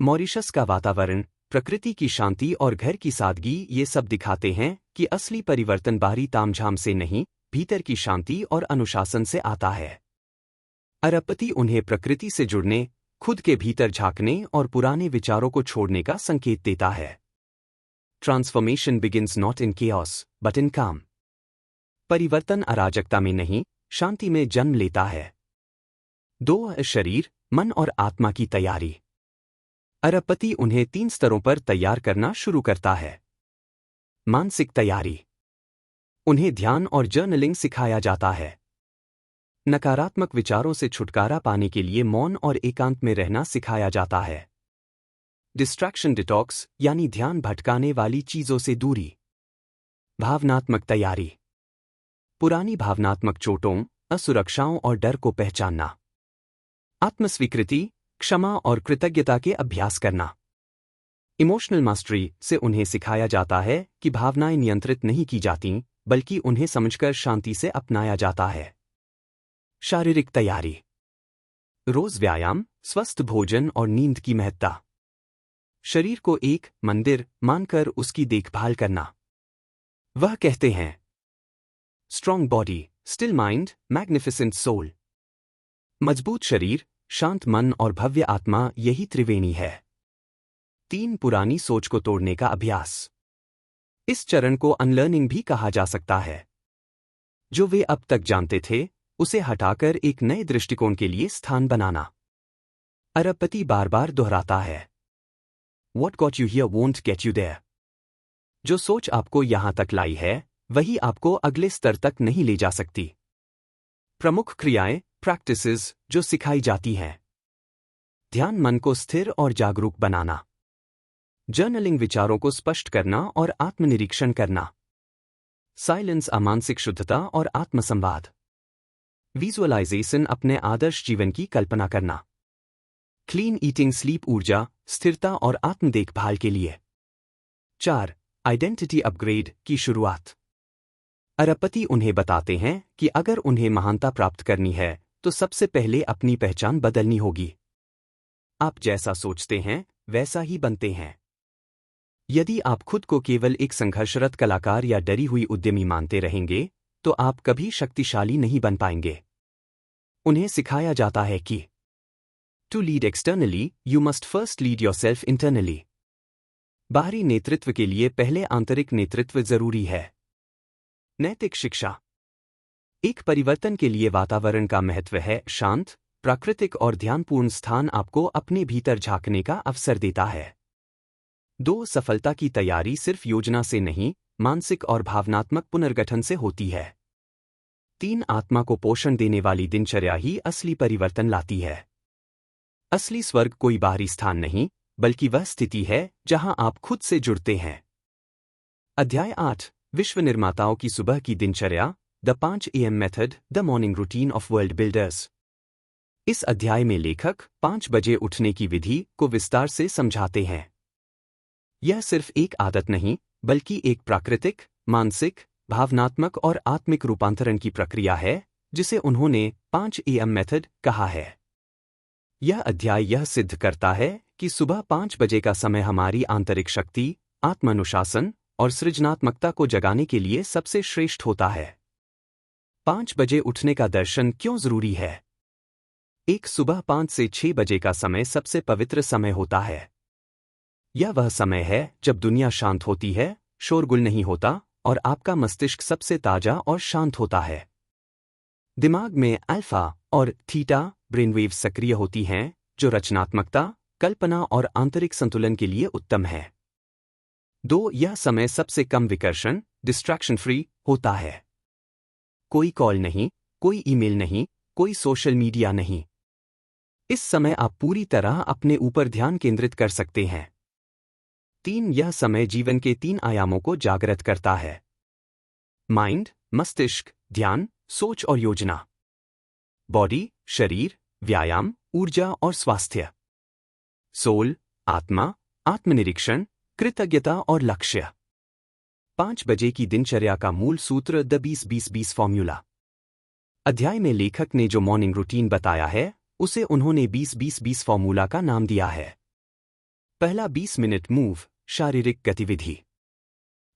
मॉरिशस का वातावरण, प्रकृति की शांति और घर की सादगी, ये सब दिखाते हैं कि असली परिवर्तन बाहरी तामझाम से नहीं, भीतर की शांति और अनुशासन से आता है। अरप्ती उन्हें प्रकृति से जुड़ने, खुद के भीतर झांकने और पुराने विचारों को छोड़ने का संकेत देता है। Transformation begins not in chaos, but in काम। परिवर्तन अराजकता में नहीं, शांति में जन्म लेता है। 2. शरीर, मन और आत्मा की तैयारी। अरप्ती उन्हें 3 स्तरों पर तैयार करना शुरू करता है। मानसिक तैयारी। उन्हें ध्यान और जर्नलिंग सिखाया जाता है। नकारात्मक विचारों से छुटकारा पाने के लिए मौन और एकांत में रहना सिखाया जाता है। डिस्ट्रैक्शन डिटॉक्स, यानी ध्यान भटकाने वाली चीजों से दूरी। भावनात्मक तैयारी। पुरानी भावनात्मक चोटों, असुरक्षाओं और डर को पहचानना। आत्मस्वीकृति, क्षमा और कृतज्ञता के अभ्यास करना। इमोशनल मास्टरी से उन्हें सिखाया जाता है कि भावनाएं नियंत्रित नहीं की जाती, बल्कि उन्हें समझकर शांति से अपनाया जाता है। शारीरिक तैयारी। रोज व्यायाम, स्वस्थ भोजन और नींद की महत्ता। शरीर को एक मंदिर मानकर उसकी देखभाल करना। वह कहते हैं, strong body, still mind, magnificent soul. मजबूत शरीर, शांत मन और भव्य आत्मा, यही त्रिवेणी है। 3. पुरानी सोच को तोड़ने का अभ्यास। इस चरण को अनलर्निंग भी कहा जा सकता है। जो वे अब तक जानते थे, उसे हटाकर एक नए दृष्टिकोण के लिए स्थान बनाना। अरप्ती बार बार दोहराता है, What got you here won't get you there। जो सोच आपको यहां तक लाई है, वही आपको अगले स्तर तक नहीं ले जा सकती। प्रमुख क्रियाएं, प्रैक्टिसेस जो सिखाई जाती हैं। ध्यान, मन को स्थिर और जागरूक बनाना। जर्नलिंग, विचारों को स्पष्ट करना और आत्मनिरीक्षण करना। साइलेंस, मानसिक शुद्धता और आत्मसंवाद। विजुअलाइजेशन, अपने आदर्श जीवन की कल्पना करना। क्लीन ईटिंग, स्लीप, ऊर्जा, स्थिरता और आत्म देखभाल के लिए। 4. आइडेंटिटी अपग्रेड की शुरुआत। अरप्ती उन्हें बताते हैं कि अगर उन्हें महानता प्राप्त करनी है, तो सबसे पहले अपनी पहचान बदलनी होगी। आप जैसा सोचते हैं, वैसा ही बनते हैं। यदि आप खुद को केवल एक संघर्षरत कलाकार या डरी हुई उद्यमी मानते रहेंगे, तो आप कभी शक्तिशाली नहीं बन पाएंगे। उन्हें सिखाया जाता है कि To lead externally, you must first lead yourself internally। बाहरी नेतृत्व के लिए पहले आंतरिक नेतृत्व जरूरी है। नैतिक शिक्षा। एक परिवर्तन के लिए वातावरण का महत्व है। शांत, प्राकृतिक और ध्यानपूर्ण स्थान आपको अपने भीतर झांकने का अवसर देता है। 2. सफलता की तैयारी सिर्फ योजना से नहीं, मानसिक और भावनात्मक पुनर्गठन से होती है। 3. आत्मा को पोषण देने वाली दिनचर्या ही असली परिवर्तन लाती है। असली स्वर्ग कोई बाहरी स्थान नहीं, बल्कि वह स्थिति है जहां आप खुद से जुड़ते हैं। अध्याय 8, विश्व निर्माताओं की सुबह की दिनचर्या, the 5 AM method, the morning routine of world builders. इस अध्याय में लेखक 5 बजे उठने की विधि को विस्तार से समझाते हैं। यह सिर्फ एक आदत नहीं, बल्कि एक प्राकृतिक, मानसिक, भावनात्मक और आत्मिक रूपांतरण की प्रक्रिया है, जिसे उन्होंने 5 AM मेथड कहा है। यह अध्याय यह सिद्ध करता है कि सुबह 5 बजे का समय हमारी आंतरिक शक्ति, आत्मानुशासन और सृजनात्मकता को जगाने के लिए सबसे श्रेष्ठ होता है। 5 बजे उठने का दर्शन क्यों जरूरी है? एक सुबह 5 से 6 बजे का समय सबसे पवित्र समय होता है। यह वह समय है जब दुनिया शांत होती है, शोरगुल नहीं होता और आपका मस्तिष्क सबसे ताजा और शांत होता है। दिमाग में अल्फा और थीटा ब्रेनवेव्स सक्रिय होती हैं, जो रचनात्मकता, कल्पना और आंतरिक संतुलन के लिए उत्तम है। 2. यह समय सबसे कम विकर्षण, डिस्ट्रैक्शन फ्री होता है। कोई कॉल नहीं, कोई ईमेल नहीं, कोई सोशल मीडिया नहीं। इस समय आप पूरी तरह अपने ऊपर ध्यान केंद्रित कर सकते हैं। 3. यह समय जीवन के 3 आयामों को जागृत करता है। माइंड, मस्तिष्क, ध्यान, सोच और योजना। बॉडी, शरीर, व्यायाम, ऊर्जा और स्वास्थ्य। सोल, आत्मा, आत्मनिरीक्षण, कृतज्ञता और लक्ष्य। 5 बजे की दिनचर्या का मूल सूत्र, द 20-20-20 फॉर्मूला। अध्याय में लेखक ने जो मॉर्निंग रूटीन बताया है, उसे उन्होंने 20-20-20 फॉर्मूला का नाम दिया है। पहला 20 मिनट मूव, शारीरिक गतिविधि।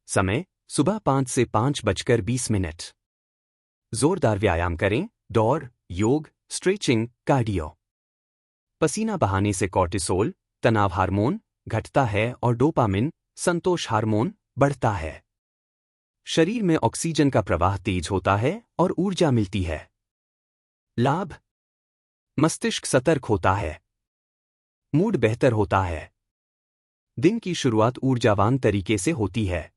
समय, सुबह 5 से 5:20 जोरदार व्यायाम करें, दौड़, योग, स्ट्रेचिंग, कार्डियो। पसीना बहाने से कॉर्टिसोल, तनाव हार्मोन, घटता है और डोपामिन, संतोष हार्मोन, बढ़ता है। शरीर में ऑक्सीजन का प्रवाह तेज होता है और ऊर्जा मिलती है। लाभ, मस्तिष्क सतर्क होता है, मूड बेहतर होता है, दिन की शुरुआत ऊर्जावान तरीके से होती है।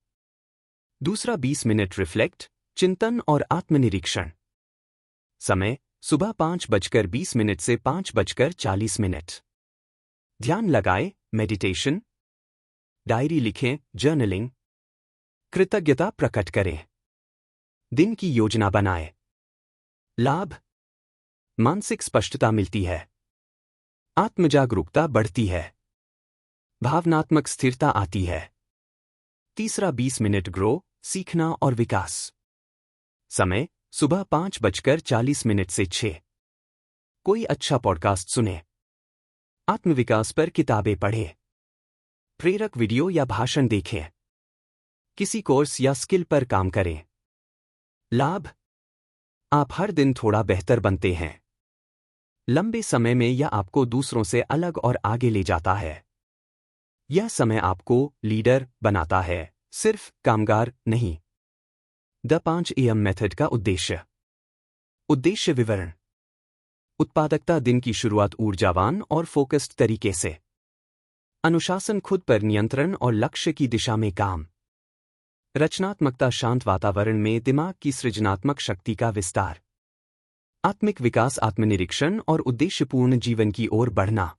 दूसरा 20 मिनट रिफ्लेक्ट, चिंतन और आत्मनिरीक्षण। समय, सुबह 5:20 से 5:40। ध्यान लगाएं, मेडिटेशन, डायरी लिखें, जर्नलिंग, कृतज्ञता प्रकट करें, दिन की योजना बनाएं। लाभ, मानसिक स्पष्टता मिलती है, आत्मजागरूकता बढ़ती है, भावनात्मक स्थिरता आती है। तीसरा 20 मिनट ग्रो, सीखना और विकास। समय, सुबह 5:40 से 6। कोई अच्छा पॉडकास्ट सुने, आत्मविकास पर किताबें पढ़ें, प्रेरक वीडियो या भाषण देखें, किसी कोर्स या स्किल पर काम करें। लाभ, आप हर दिन थोड़ा बेहतर बनते हैं। लंबे समय में यह आपको दूसरों से अलग और आगे ले जाता है। यह समय आपको लीडर बनाता है, सिर्फ कामगार नहीं। द 5 AM मेथड का उद्देश्य। उद्देश्य विवरण। उत्पादकता, दिन की शुरुआत ऊर्जावान और फोकस्ड तरीके से। अनुशासन, खुद पर नियंत्रण और लक्ष्य की दिशा में काम। रचनात्मकता, शांत वातावरण में दिमाग की सृजनात्मक शक्ति का विस्तार। आत्मिक विकास, आत्मनिरीक्षण और उद्देश्यपूर्ण जीवन की ओर बढ़ना।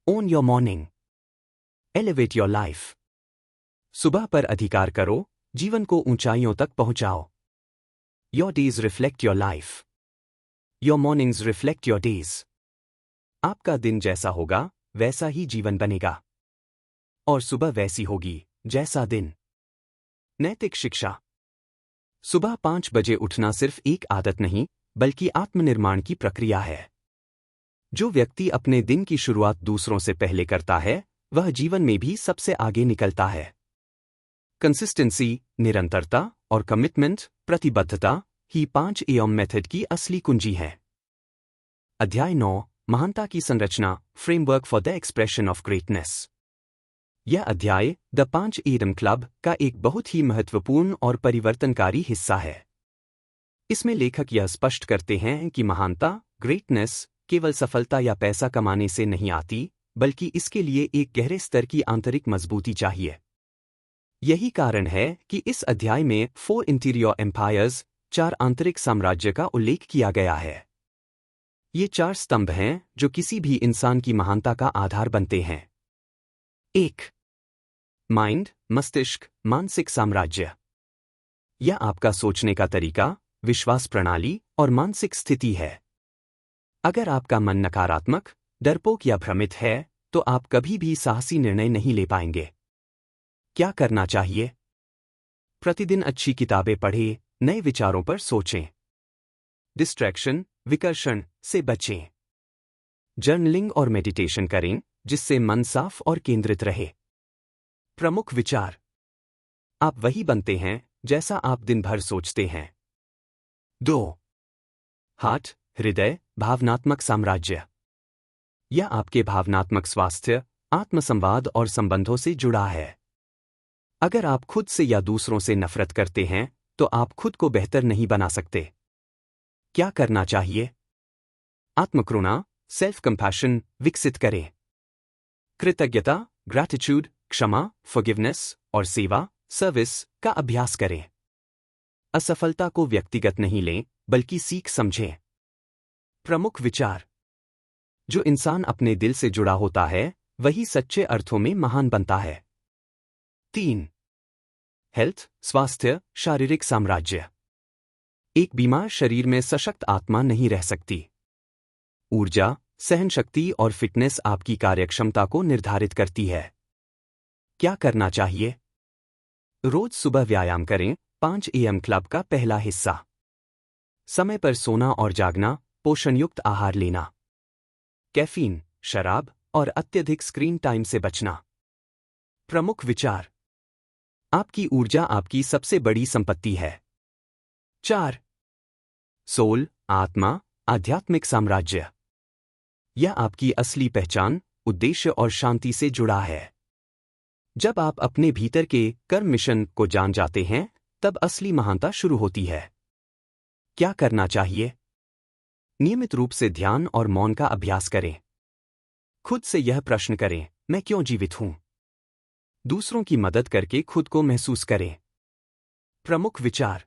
Own your morning, elevate your life. सुबह पर अधिकार करो, जीवन को ऊंचाइयों तक पहुंचाओ। Your days reflect your life, your mornings reflect your days. आपका दिन जैसा होगा वैसा ही जीवन बनेगा, और सुबह वैसी होगी जैसा दिन। नैतिक शिक्षा। सुबह 5 बजे उठना सिर्फ एक आदत नहीं, बल्कि आत्मनिर्माण की प्रक्रिया है। जो व्यक्ति अपने दिन की शुरुआत दूसरों से पहले करता है, वह जीवन में भी सबसे आगे निकलता है। कंसिस्टेंसी, निरंतरता और कमिटमेंट, प्रतिबद्धता ही 5 AM मेथड की असली कुंजी है। अध्याय 9, महानता की संरचना, framework for the expression of greatness. यह अध्याय द 5 एडम क्लब का एक बहुत ही महत्वपूर्ण और परिवर्तनकारी हिस्सा है। इसमें लेखक यह स्पष्ट करते हैं कि महानता, ग्रेटनेस, केवल सफलता या पैसा कमाने से नहीं आती, बल्कि इसके लिए एक गहरे स्तर की आंतरिक मजबूती चाहिए। यही कारण है कि इस अध्याय में 4 इंटीरियर एम्पायर्स, 4 आंतरिक साम्राज्य का उल्लेख किया गया है। ये 4 स्तंभ हैं जो किसी भी इंसान की महानता का आधार बनते हैं। 1. माइंड, मस्तिष्क, मानसिक साम्राज्य। यह आपका सोचने का तरीका, विश्वास प्रणाली और मानसिक स्थिति है। अगर आपका मन नकारात्मक, डरपोक या भ्रमित है, तो आप कभी भी साहसी निर्णय नहीं ले पाएंगे। क्या करना चाहिए? प्रतिदिन अच्छी किताबें पढ़ें, नए विचारों पर सोचें। डिस्ट्रैक्शन, विकर्षण से बचें। जर्नलिंग और मेडिटेशन करें, जिससे मन साफ और केंद्रित रहे। प्रमुख विचार। आप वही बनते हैं जैसा आप दिन भर सोचते हैं। 2. हार्ट, हृदय, भावनात्मक साम्राज्य। यह आपके भावनात्मक स्वास्थ्य, आत्मसंवाद और संबंधों से जुड़ा है। अगर आप खुद से या दूसरों से नफरत करते हैं, तो आप खुद को बेहतर नहीं बना सकते। क्या करना चाहिए? आत्मकरुणा, सेल्फ कंपैशन विकसित करें। कृतज्ञता, ग्रैटिट्यूड, क्षमा, फॉरगिवनेस और सेवा, सर्विस का अभ्यास करें। असफलता को व्यक्तिगत नहीं लें, बल्कि सीख समझें। प्रमुख विचार। जो इंसान अपने दिल से जुड़ा होता है, वही सच्चे अर्थों में महान बनता है। 3. हेल्थ, स्वास्थ्य, शारीरिक साम्राज्य। एक बीमार शरीर में सशक्त आत्मा नहीं रह सकती। ऊर्जा, सहनशक्ति और फिटनेस आपकी कार्यक्षमता को निर्धारित करती है। क्या करना चाहिए? रोज सुबह व्यायाम करें, 5 AM क्लब का पहला हिस्सा। समय पर सोना और जागना, पोषणयुक्त आहार लेना। कैफीन, शराब और अत्यधिक स्क्रीन टाइम से बचना। प्रमुख विचार। आपकी ऊर्जा आपकी सबसे बड़ी संपत्ति है। 4. सोल, आत्मा, आध्यात्मिक साम्राज्य। यह आपकी असली पहचान, उद्देश्य और शांति से जुड़ा है। जब आप अपने भीतर के कर्म मिशन को जान जाते हैं, तब असली महानता शुरू होती है। क्या करना चाहिए? नियमित रूप से ध्यान और मौन का अभ्यास करें। खुद से यह प्रश्न करें, मैं क्यों जीवित हूं? दूसरों की मदद करके खुद को महसूस करें। प्रमुख विचार।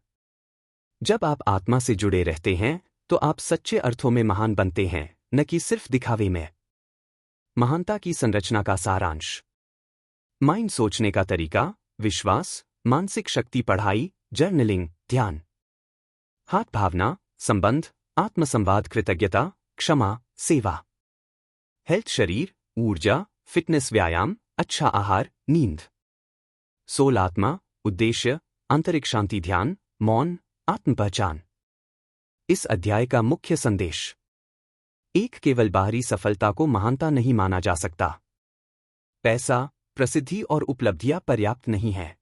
जब आप आत्मा से जुड़े रहते हैं, तो आप सच्चे अर्थों में महान बनते हैं, न कि सिर्फ दिखावे में। महानता की संरचना का सारांश। माइंड, सोचने का तरीका, विश्वास, मानसिक शक्ति, पढ़ाई, जर्नलिंग, ध्यान। हार्ट, भावना, संबंध, आत्मसंवाद, कृतज्ञता, क्षमा, सेवा। हेल्थ, शरीर, ऊर्जा, फिटनेस, व्यायाम, अच्छा आहार, नींद। सोल, आत्मा, उद्देश्य, आंतरिक शांति, ध्यान, मौन, आत्मपहचान। इस अध्याय का मुख्य संदेश। एक केवल बाहरी सफलता को महानता नहीं माना जा सकता। पैसा, प्रसिद्धि और उपलब्धियां पर्याप्त नहीं है।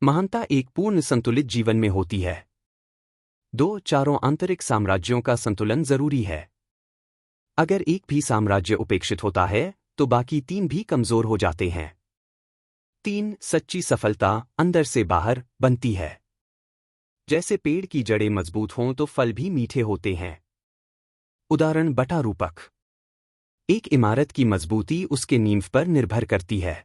महानता एक पूर्ण संतुलित जीवन में होती है। 2 चारों आंतरिक साम्राज्यों का संतुलन जरूरी है। अगर एक भी साम्राज्य उपेक्षित होता है, तो बाकी 3 भी कमजोर हो जाते हैं। 3 सच्ची सफलता अंदर से बाहर बनती है। जैसे पेड़ की जड़ें मजबूत हों तो फल भी मीठे होते हैं। उदाहरण, बटा रूपक। एक इमारत की मजबूती उसके नींव पर निर्भर करती है।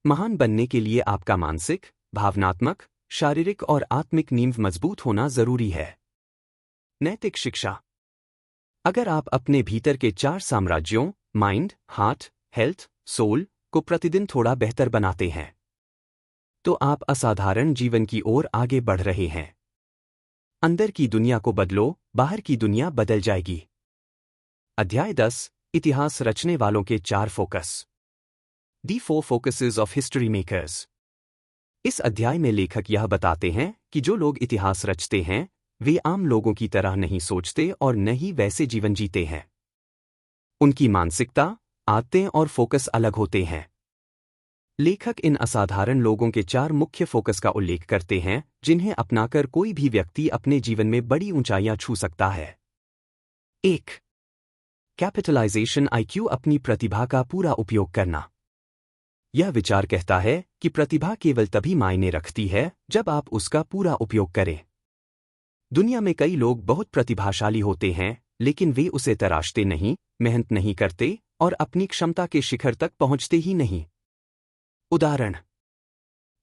महान बनने के लिए आपका मानसिक, भावनात्मक, शारीरिक और आत्मिक नींव मजबूत होना जरूरी है। नैतिक शिक्षा। अगर आप अपने भीतर के 4 साम्राज्यों, माइंड, हार्ट, हेल्थ, सोल, को प्रतिदिन थोड़ा बेहतर बनाते हैं, तो आप असाधारण जीवन की ओर आगे बढ़ रहे हैं। अंदर की दुनिया को बदलो, बाहर की दुनिया बदल जाएगी। अध्याय 10, इतिहास रचने वालों के 4 focus. The 4 focuses of history makers. इस अध्याय में लेखक यह बताते हैं कि जो लोग इतिहास रचते हैं, वे आम लोगों की तरह नहीं सोचते और न ही वैसे जीवन जीते हैं। उनकी मानसिकता, आदतें और फोकस अलग होते हैं। लेखक इन असाधारण लोगों के 4 मुख्य फोकस का उल्लेख करते हैं, जिन्हें अपनाकर कोई भी व्यक्ति अपने जीवन में बड़ी ऊंचाइयां छू सकता है। 1. कैपिटलाइजेशन IQ, अपनी प्रतिभा का पूरा उपयोग करना। यह विचार कहता है कि प्रतिभा केवल तभी मायने रखती है जब आप उसका पूरा उपयोग करें। दुनिया में कई लोग बहुत प्रतिभाशाली होते हैं, लेकिन वे उसे तराशते नहीं, मेहनत नहीं करते और अपनी क्षमता के शिखर तक पहुंचते ही नहीं। उदाहरण: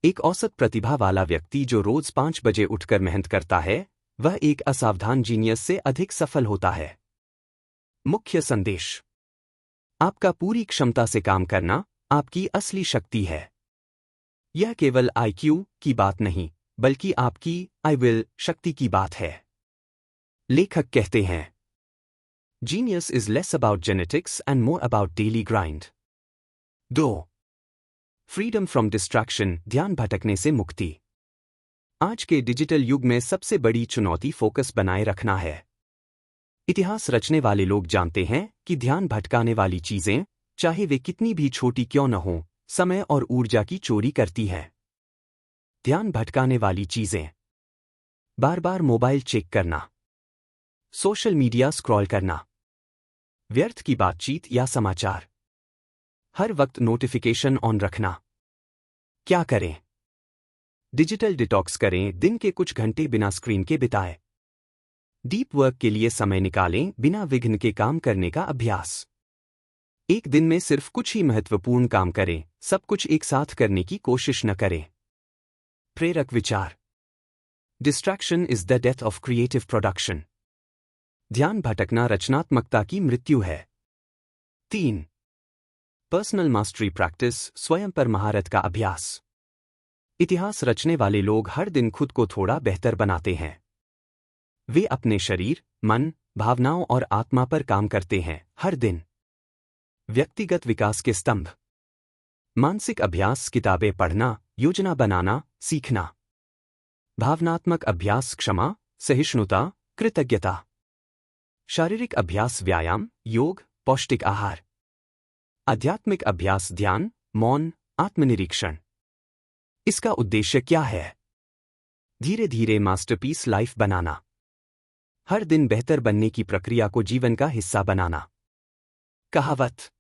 एक औसत प्रतिभा वाला व्यक्ति जो रोज 5 बजे उठकर मेहनत करता है, वह एक असावधान जीनियस से अधिक सफल होता है। मुख्य संदेश: आपका पूरी क्षमता से काम करना आपकी असली शक्ति है। यह केवल IQ की बात नहीं, बल्कि आपकी आई विल शक्ति की बात है। लेखक कहते हैं, genius is less about genetics and more about daily grind. 2. Freedom from distraction, ध्यान भटकने से मुक्ति। आज के डिजिटल युग में सबसे बड़ी चुनौती फोकस बनाए रखना है। इतिहास रचने वाले लोग जानते हैं कि ध्यान भटकाने वाली चीजें, चाहे वे कितनी भी छोटी क्यों न हों, समय और ऊर्जा की चोरी करती हैं। ध्यान भटकाने वाली चीजें: बार बार मोबाइल चेक करना, सोशल मीडिया स्क्रॉल करना, व्यर्थ की बातचीत या समाचार, हर वक्त नोटिफिकेशन ऑन रखना। क्या करें? डिजिटल डिटॉक्स करें, दिन के कुछ घंटे बिना स्क्रीन के बिताएं। डीप वर्क के लिए समय निकालें, बिना विघ्न के काम करने का अभ्यास। एक दिन में सिर्फ कुछ ही महत्वपूर्ण काम करें, सब कुछ एक साथ करने की कोशिश न करें। प्रेरक विचार: distraction is the death of creative production. ध्यान भटकना रचनात्मकता की मृत्यु है। 3. पर्सनल मास्टरी प्रैक्टिस, स्वयं पर महारत का अभ्यास। इतिहास रचने वाले लोग हर दिन खुद को थोड़ा बेहतर बनाते हैं। वे अपने शरीर, मन, भावनाओं और आत्मा पर काम करते हैं, हर दिन। व्यक्तिगत विकास के स्तंभ: मानसिक अभ्यास, किताबें पढ़ना, योजना बनाना, सीखना। भावनात्मक अभ्यास, क्षमा, सहिष्णुता, कृतज्ञता। शारीरिक अभ्यास, व्यायाम, योग, पौष्टिक आहार। आध्यात्मिक अभ्यास, ध्यान, मौन, आत्मनिरीक्षण। इसका उद्देश्य क्या है? धीरे धीरे मास्टरपीस लाइफ बनाना। हर दिन बेहतर बनने की प्रक्रिया को जीवन का हिस्सा बनाना। कहावत: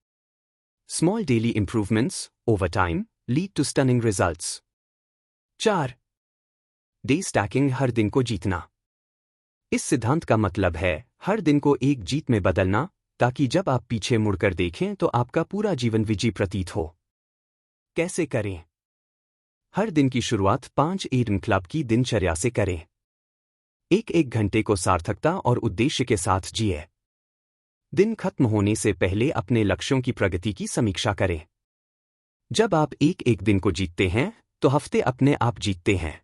small daily improvements over time lead to stunning results. 4. Day stacking, हर दिन को जीतना। इस सिद्धांत का मतलब है हर दिन को एक जीत में बदलना, ताकि जब आप पीछे मुड़कर देखें तो आपका पूरा जीवन विजयी प्रतीत हो। कैसे करें? हर दिन की शुरुआत 5 AM क्लब की दिनचर्या से करें। एक घंटे को सार्थकता और उद्देश्य के साथ जिए। दिन खत्म होने से पहले अपने लक्ष्यों की प्रगति की समीक्षा करें। जब आप एक दिन को जीतते हैं तो हफ्ते अपने आप जीतते हैं।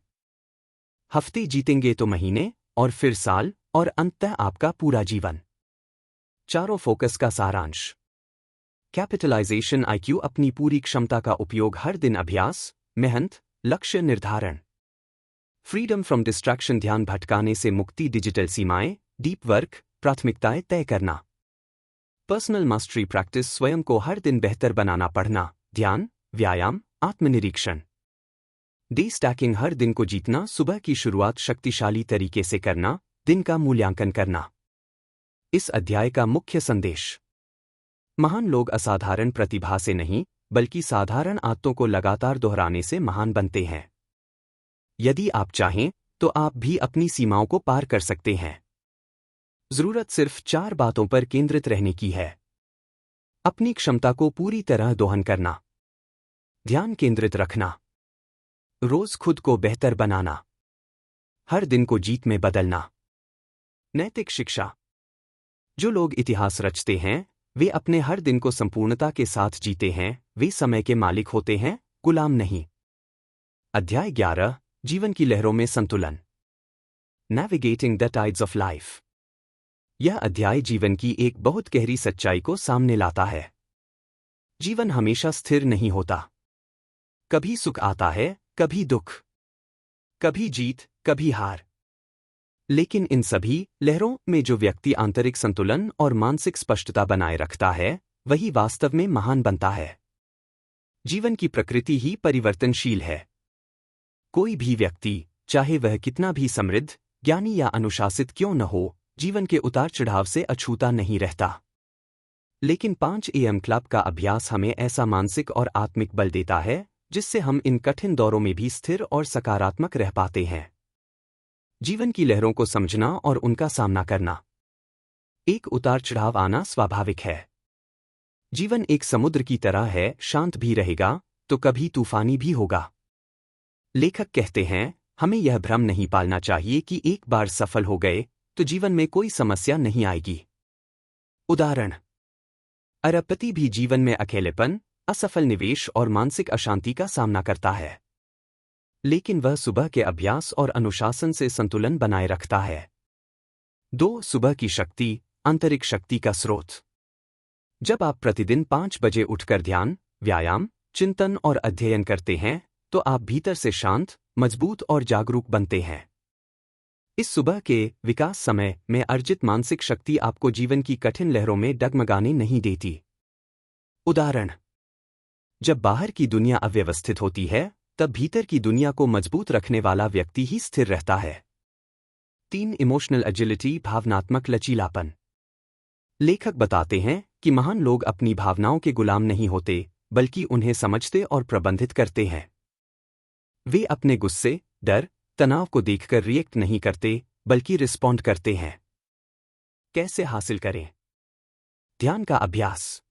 हफ्ते जीतेंगे तो महीने, और फिर साल, और अंततः आपका पूरा जीवन। चारों फोकस का सारांश: कैपिटलाइजेशन IQ, अपनी पूरी क्षमता का उपयोग, हर दिन अभ्यास, मेहनत, लक्ष्य निर्धारण। फ्रीडम फ्रॉम डिस्ट्रैक्शन, ध्यान भटकाने से मुक्ति, डिजिटल सीमाएं, डीप वर्क, प्राथमिकताएं तय करना। पर्सनल मास्टरी प्रैक्टिस, स्वयं को हर दिन बेहतर बनाना, पढ़ना, ध्यान, व्यायाम, आत्मनिरीक्षण। डे स्टैकिंग, हर दिन को जीतना, सुबह की शुरुआत शक्तिशाली तरीके से करना, दिन का मूल्यांकन करना। इस अध्याय का मुख्य संदेश: महान लोग असाधारण प्रतिभा से नहीं, बल्कि साधारण आदतों को लगातार दोहराने से महान बनते हैं। यदि आप चाहें तो आप भी अपनी सीमाओं को पार कर सकते हैं। जरूरत सिर्फ 4 बातों पर केंद्रित रहने की है। अपनी क्षमता को पूरी तरह दोहन करना, ध्यान केंद्रित रखना, रोज खुद को बेहतर बनाना, हर दिन को जीत में बदलना। नैतिक शिक्षा: जो लोग इतिहास रचते हैं वे अपने हर दिन को संपूर्णता के साथ जीते हैं। वे समय के मालिक होते हैं, गुलाम नहीं। अध्याय 11, जीवन की लहरों में संतुलन। Navigating the tides of life. यह अध्याय जीवन की एक बहुत गहरी सच्चाई को सामने लाता है। जीवन हमेशा स्थिर नहीं होता। कभी सुख आता है, कभी दुख, कभी जीत, कभी हार। लेकिन इन सभी लहरों में जो व्यक्ति आंतरिक संतुलन और मानसिक स्पष्टता बनाए रखता है, वही वास्तव में महान बनता है। जीवन की प्रकृति ही परिवर्तनशील है। कोई भी व्यक्ति, चाहे वह कितना भी समृद्ध, ज्ञानी या अनुशासित क्यों न हो, जीवन के उतार चढ़ाव से अछूता नहीं रहता। लेकिन 5 AM क्लब का अभ्यास हमें ऐसा मानसिक और आत्मिक बल देता है जिससे हम इन कठिन दौरों में भी स्थिर और सकारात्मक रह पाते हैं। जीवन की लहरों को समझना और उनका सामना करना। एक उतार चढ़ाव आना स्वाभाविक है। जीवन एक समुद्र की तरह है, शांत भी रहेगा तो कभी तूफानी भी होगा। लेखक कहते हैं, हमें यह भ्रम नहीं पालना चाहिए कि एक बार सफल हो गए तो जीवन में कोई समस्या नहीं आएगी। उदाहरण, अरबपति भी जीवन में अकेलेपन, असफल निवेश और मानसिक अशांति का सामना करता है, लेकिन वह सुबह के अभ्यास और अनुशासन से संतुलन बनाए रखता है। 2. सुबह की शक्ति, आंतरिक शक्ति का स्रोत। जब आप प्रतिदिन 5 बजे उठकर ध्यान, व्यायाम, चिंतन और अध्ययन करते हैं तो आप भीतर से शांत, मजबूत और जागरूक बनते हैं। इस सुबह के विकास समय में अर्जित मानसिक शक्ति आपको जीवन की कठिन लहरों में डगमगाने नहीं देती। उदाहरण, जब बाहर की दुनिया अव्यवस्थित होती है तब भीतर की दुनिया को मजबूत रखने वाला व्यक्ति ही स्थिर रहता है। 3. इमोशनल एजिलिटी, भावनात्मक लचीलापन। लेखक बताते हैं कि महान लोग अपनी भावनाओं के गुलाम नहीं होते बल्कि उन्हें समझते और प्रबंधित करते हैं। वे अपने गुस्से, डर, तनाव को देखकर रिएक्ट नहीं करते बल्कि रिस्पॉन्ड करते हैं। कैसे हासिल करें? ध्यान का अभ्यास।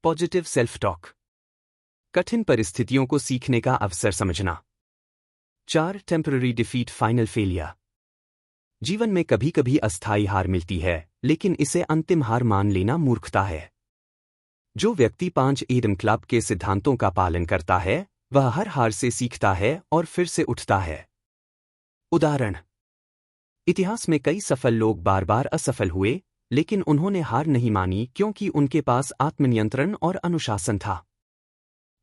Positive self talk. कठिन परिस्थितियों को सीखने का अवसर समझना। 4. Temporary defeat, final failure. जीवन में कभी कभी अस्थायी हार मिलती है, लेकिन इसे अंतिम हार मान लेना मूर्खता है। जो व्यक्ति 5 AM क्लब के सिद्धांतों का पालन करता है वह हर हार से सीखता है और फिर से उठता है। उदाहरण, इतिहास में कई सफल लोग बार बार असफल हुए लेकिन उन्होंने हार नहीं मानी क्योंकि उनके पास आत्मनियंत्रण और अनुशासन था।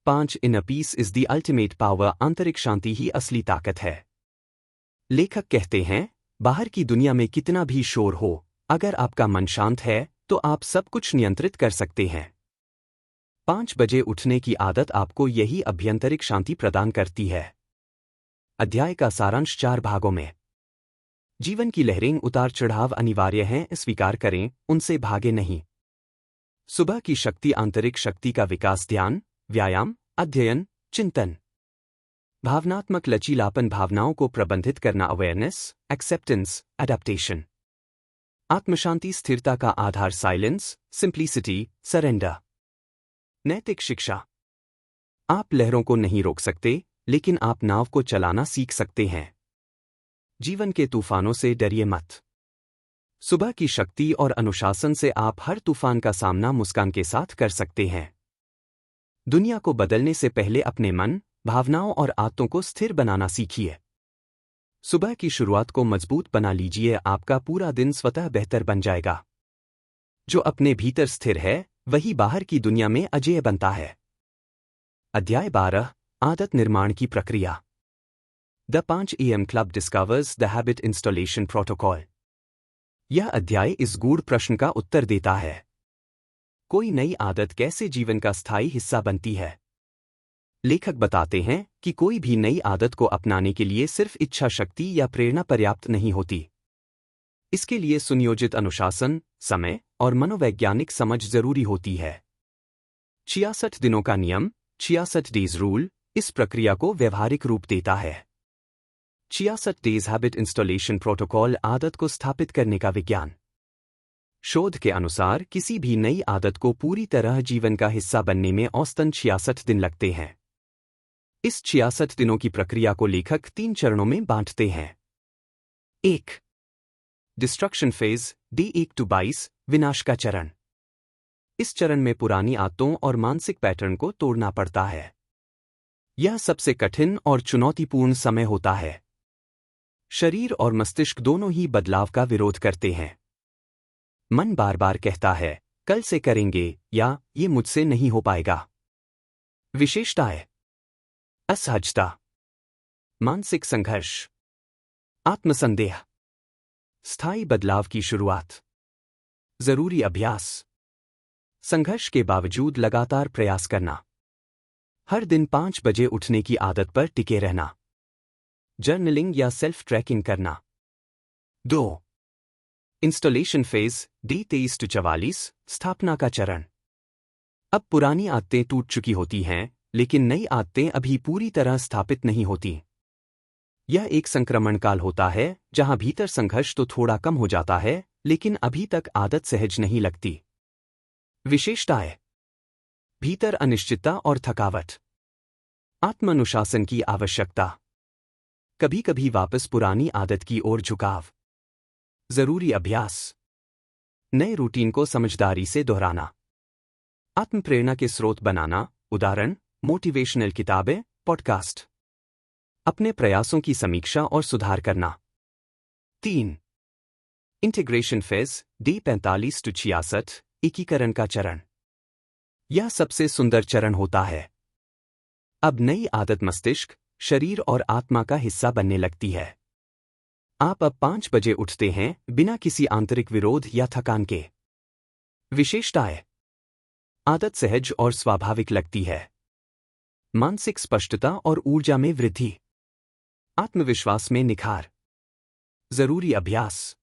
5. Inner peace is the ultimate power, आंतरिक शांति ही असली ताकत है। लेखक कहते हैं, बाहर की दुनिया में कितना भी शोर हो, अगर आपका मन शांत है तो आप सब कुछ नियंत्रित कर सकते हैं। 5 बजे उठने की आदत आपको यही आभ्यंतरिक शांति प्रदान करती है। अध्याय का सारांश 4 भागों में। जीवन की लहरें, उतार चढ़ाव अनिवार्य हैं, स्वीकार करें, उनसे भागे नहीं। सुबह की शक्ति, आंतरिक शक्ति का विकास, ध्यान, व्यायाम, अध्ययन, चिंतन। भावनात्मक लचीलापन, भावनाओं को प्रबंधित करना, अवेयरनेस, एक्सेप्टेंस, एडेप्टेशन। आत्मशांति, स्थिरता का आधार, साइलेंस, सिंप्लिसिटी, सरेंडर। नैतिक शिक्षा। आप लहरों को नहीं रोक सकते लेकिन आप नाव को चलाना सीख सकते हैं। जीवन के तूफानों से डरिए मत। सुबह की शक्ति और अनुशासन से आप हर तूफान का सामना मुस्कान के साथ कर सकते हैं। दुनिया को बदलने से पहले अपने मन, भावनाओं और आदतों को स्थिर बनाना सीखिए। सुबह की शुरुआत को मजबूत बना लीजिए, आपका पूरा दिन स्वतः बेहतर बन जाएगा। जो अपने भीतर स्थिर है वही बाहर की दुनिया में अजेय बनता है। अध्याय 12, आदत निर्माण की प्रक्रिया। The 5 AM club discovers the habit installation protocol. यह अध्याय इस गूढ़ प्रश्न का उत्तर देता है, कोई नई आदत कैसे जीवन का स्थायी हिस्सा बनती है। लेखक बताते हैं कि कोई भी नई आदत को अपनाने के लिए सिर्फ इच्छा शक्ति या प्रेरणा पर्याप्त नहीं होती। इसके लिए सुनियोजित अनुशासन, समय और मनोवैज्ञानिक समझ जरूरी होती है। 66 दिनों का नियम, 66 डेज रूल, इस प्रक्रिया को व्यवहारिक रूप देता है। 66 डेज हैबिट इंस्टॉलेशन प्रोटोकॉल, आदत को स्थापित करने का विज्ञान। शोध के अनुसार किसी भी नई आदत को पूरी तरह जीवन का हिस्सा बनने में औसतन 66 दिन लगते हैं। इस 66 दिनों की प्रक्रिया को लेखक 3 चरणों में बांटते हैं। 1. डिस्ट्रक्शन फेज, डे 1 to 22, विनाश का चरण। इस चरण में पुरानी आदतों और मानसिक पैटर्न को तोड़ना पड़ता है। यह सबसे कठिन और चुनौतीपूर्ण समय होता है। शरीर और मस्तिष्क दोनों ही बदलाव का विरोध करते हैं। मन बार बार कहता है, कल से करेंगे या ये मुझसे नहीं हो पाएगा। विशेषताएं: असहजता, मानसिक संघर्ष, आत्मसंदेह, स्थायी बदलाव की शुरुआत, जरूरी अभ्यास, संघर्ष के बावजूद लगातार प्रयास करना, हर दिन 5 बजे उठने की आदत पर टिके रहना, जर्नलिंग या सेल्फ ट्रैकिंग करना। 2. इंस्टॉलेशन फेज डे 23 to 44, स्थापना का चरण। अब पुरानी आदतें टूट चुकी होती हैं, लेकिन नई आदतें अभी पूरी तरह स्थापित नहीं होती। यह एक संक्रमण काल होता है जहां भीतर संघर्ष तो थोड़ा कम हो जाता है, लेकिन अभी तक आदत सहज नहीं लगती। विशेषताएं: भीतर अनिश्चितता और थकावट, आत्मानुशासन की आवश्यकता, कभी कभी वापस पुरानी आदत की ओर झुकाव, जरूरी अभ्यास, नए रूटीन को समझदारी से दोहराना, आत्मप्रेरणा के स्रोत बनाना, उदाहरण मोटिवेशनल किताबें, पॉडकास्ट, अपने प्रयासों की समीक्षा और सुधार करना। 3. इंटीग्रेशन फेज डे 45 to 66, एकीकरण का चरण। यह सबसे सुंदर चरण होता है। अब नई आदत मस्तिष्क, शरीर और आत्मा का हिस्सा बनने लगती है। आप अब 5 बजे उठते हैं बिना किसी आंतरिक विरोध या थकान के। विशेषताएं: आदत सहज और स्वाभाविक लगती है। मानसिक स्पष्टता और ऊर्जा में वृद्धि, आत्मविश्वास में निखार, जरूरी अभ्यास,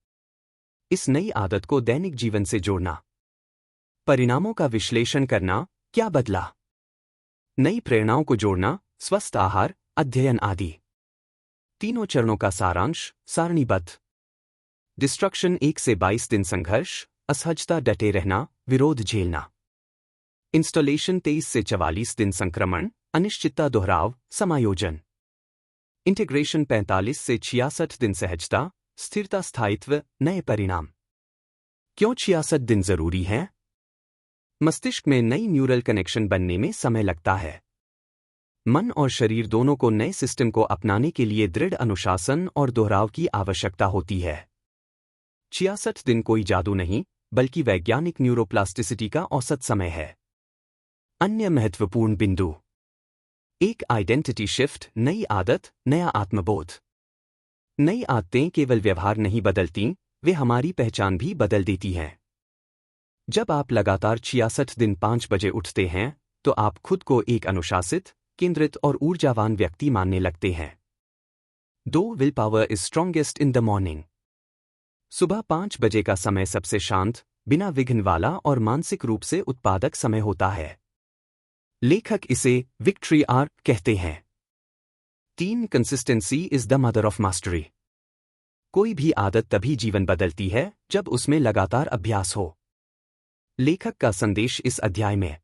इस नई आदत को दैनिक जीवन से जोड़ना, परिणामों का विश्लेषण करना, क्या बदला, नई प्रेरणाओं को जोड़ना, स्वस्थ आहार, अध्ययन आदि। तीनों चरणों का सारांश सारणीबद्ध। डिस्ट्रक्शन 1 से 22 दिन संघर्ष, असहजता, डटे रहना, विरोध झेलना। इंस्टॉलेशन 23 से 44 दिन संक्रमण, अनिश्चितता, दोहराव, समायोजन। इंटीग्रेशन 45 से 66 दिन सहजता, स्थिरता, स्थायित्व, नए परिणाम। क्यों 66 दिन जरूरी हैं? मस्तिष्क में नई न्यूरल कनेक्शन बनने में समय लगता है। मन और शरीर दोनों को नए सिस्टम को अपनाने के लिए दृढ़ अनुशासन और दोहराव की आवश्यकता होती है। 66 दिन कोई जादू नहीं, बल्कि वैज्ञानिक न्यूरोप्लास्टिसिटी का औसत समय है। अन्य महत्वपूर्ण बिंदु: एक आइडेंटिटी शिफ्ट, नई आदत, नया आत्मबोध। नई आदतें केवल व्यवहार नहीं बदलती, वे हमारी पहचान भी बदल देती हैं। जब आप लगातार 66 दिन 5 बजे उठते हैं, तो आप खुद को एक अनुशासित, केंद्रित और ऊर्जावान व्यक्ति मानने लगते हैं। 2. Will power is strongest in the morning. सुबह 5 बजे का समय सबसे शांत, बिना विघ्न वाला और मानसिक रूप से उत्पादक समय होता है। लेखक इसे विक्ट्री आर कहते हैं। 3. Consistency is the mother of mastery. कोई भी आदत तभी जीवन बदलती है जब उसमें लगातार अभ्यास हो। लेखक का संदेश इस अध्याय में: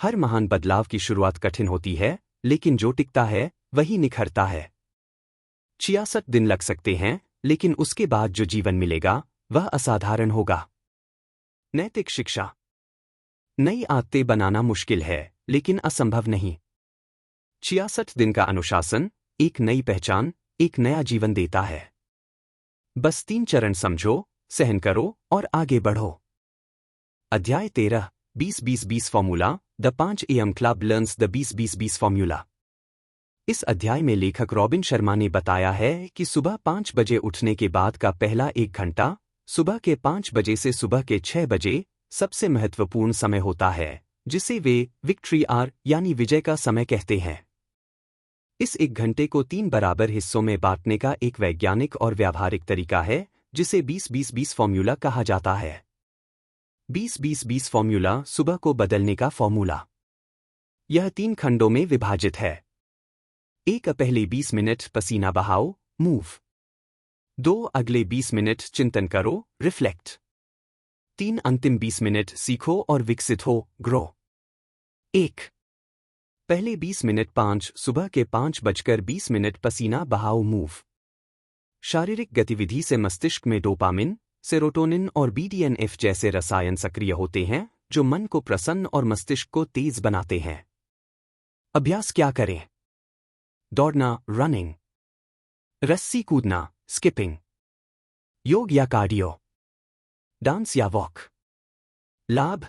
हर महान बदलाव की शुरुआत कठिन होती है, लेकिन जो टिकता है वही निखरता है। 66 दिन लग सकते हैं, लेकिन उसके बाद जो जीवन मिलेगा वह असाधारण होगा। नैतिक शिक्षा: नई आदतें बनाना मुश्किल है, लेकिन असंभव नहीं। 66 दिन का अनुशासन एक नई पहचान, एक नया जीवन देता है। बस 3 चरण समझो, सहन करो और आगे बढ़ो। अध्याय 13 20-20-20 formula, the 5 AM club learns the 20-20-20 formula. इस अध्याय में लेखक रॉबिन शर्मा ने बताया है कि सुबह 5 बजे उठने के बाद का पहला 1 घंटा, सुबह के 5 बजे से सुबह के 6 बजे, सबसे महत्वपूर्ण समय होता है, जिसे वे विक्ट्री आर यानी विजय का समय कहते हैं। इस 1 घंटे को 3 बराबर हिस्सों में बांटने का एक वैज्ञानिक और व्यावहारिक तरीका है, जिसे 20-20-20 फॉर्मूला कहा जाता है। 20-20-20 फॉर्मूला, सुबह को बदलने का फॉर्मूला। यह 3 खंडों में विभाजित है। 1. पहले 20 मिनट पसीना बहाओ, मूव। 2. अगले 20 मिनट चिंतन करो, रिफ्लेक्ट। 3. अंतिम 20 मिनट सीखो और विकसित हो, ग्रो। 1. पहले 20 मिनट 5 सुबह के 5:20 पसीना बहाओ, मूव। शारीरिक गतिविधि से मस्तिष्क में डोपामिन, सेरोटोनिन और BDNF जैसे रसायन सक्रिय होते हैं, जो मन को प्रसन्न और मस्तिष्क को तेज बनाते हैं। अभ्यास क्या करें? दौड़ना, रनिंग, रस्सी कूदना, स्किपिंग, योग या कार्डियो, डांस या वॉक। लाभ: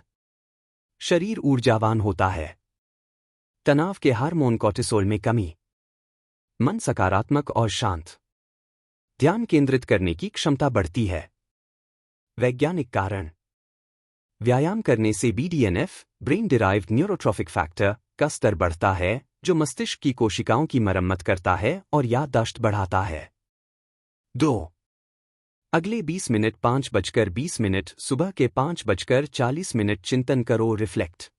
शरीर ऊर्जावान होता है, तनाव के हार्मोन कॉर्टिसोल में कमी, मन सकारात्मक और शांत, ध्यान केंद्रित करने की क्षमता बढ़ती है। वैज्ञानिक कारण: व्यायाम करने से BDNF, brain derived neurotrophic factor, का स्तर बढ़ता है, जो मस्तिष्क की कोशिकाओं की मरम्मत करता है और याददाश्त बढ़ाता है। 2. अगले 20 मिनट 5:20 सुबह के 5:40 चिंतन करो, रिफ्लेक्ट।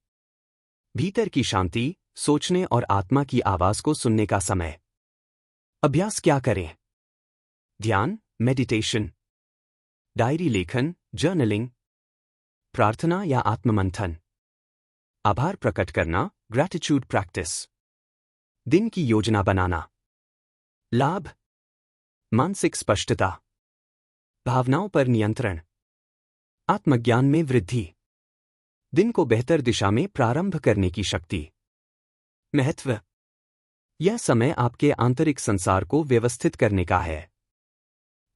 भीतर की शांति, सोचने और आत्मा की आवाज को सुनने का समय। अभ्यास क्या करें? ध्यान, मेडिटेशन, डायरी लेखन, जर्नलिंग, प्रार्थना या आत्ममंथन, आभार प्रकट करना, ग्रैटिट्यूड प्रैक्टिस, दिन की योजना बनाना। लाभ: मानसिक स्पष्टता, भावनाओं पर नियंत्रण, आत्मज्ञान में वृद्धि, दिन को बेहतर दिशा में प्रारंभ करने की शक्ति। महत्व: यह समय आपके आंतरिक संसार को व्यवस्थित करने का है।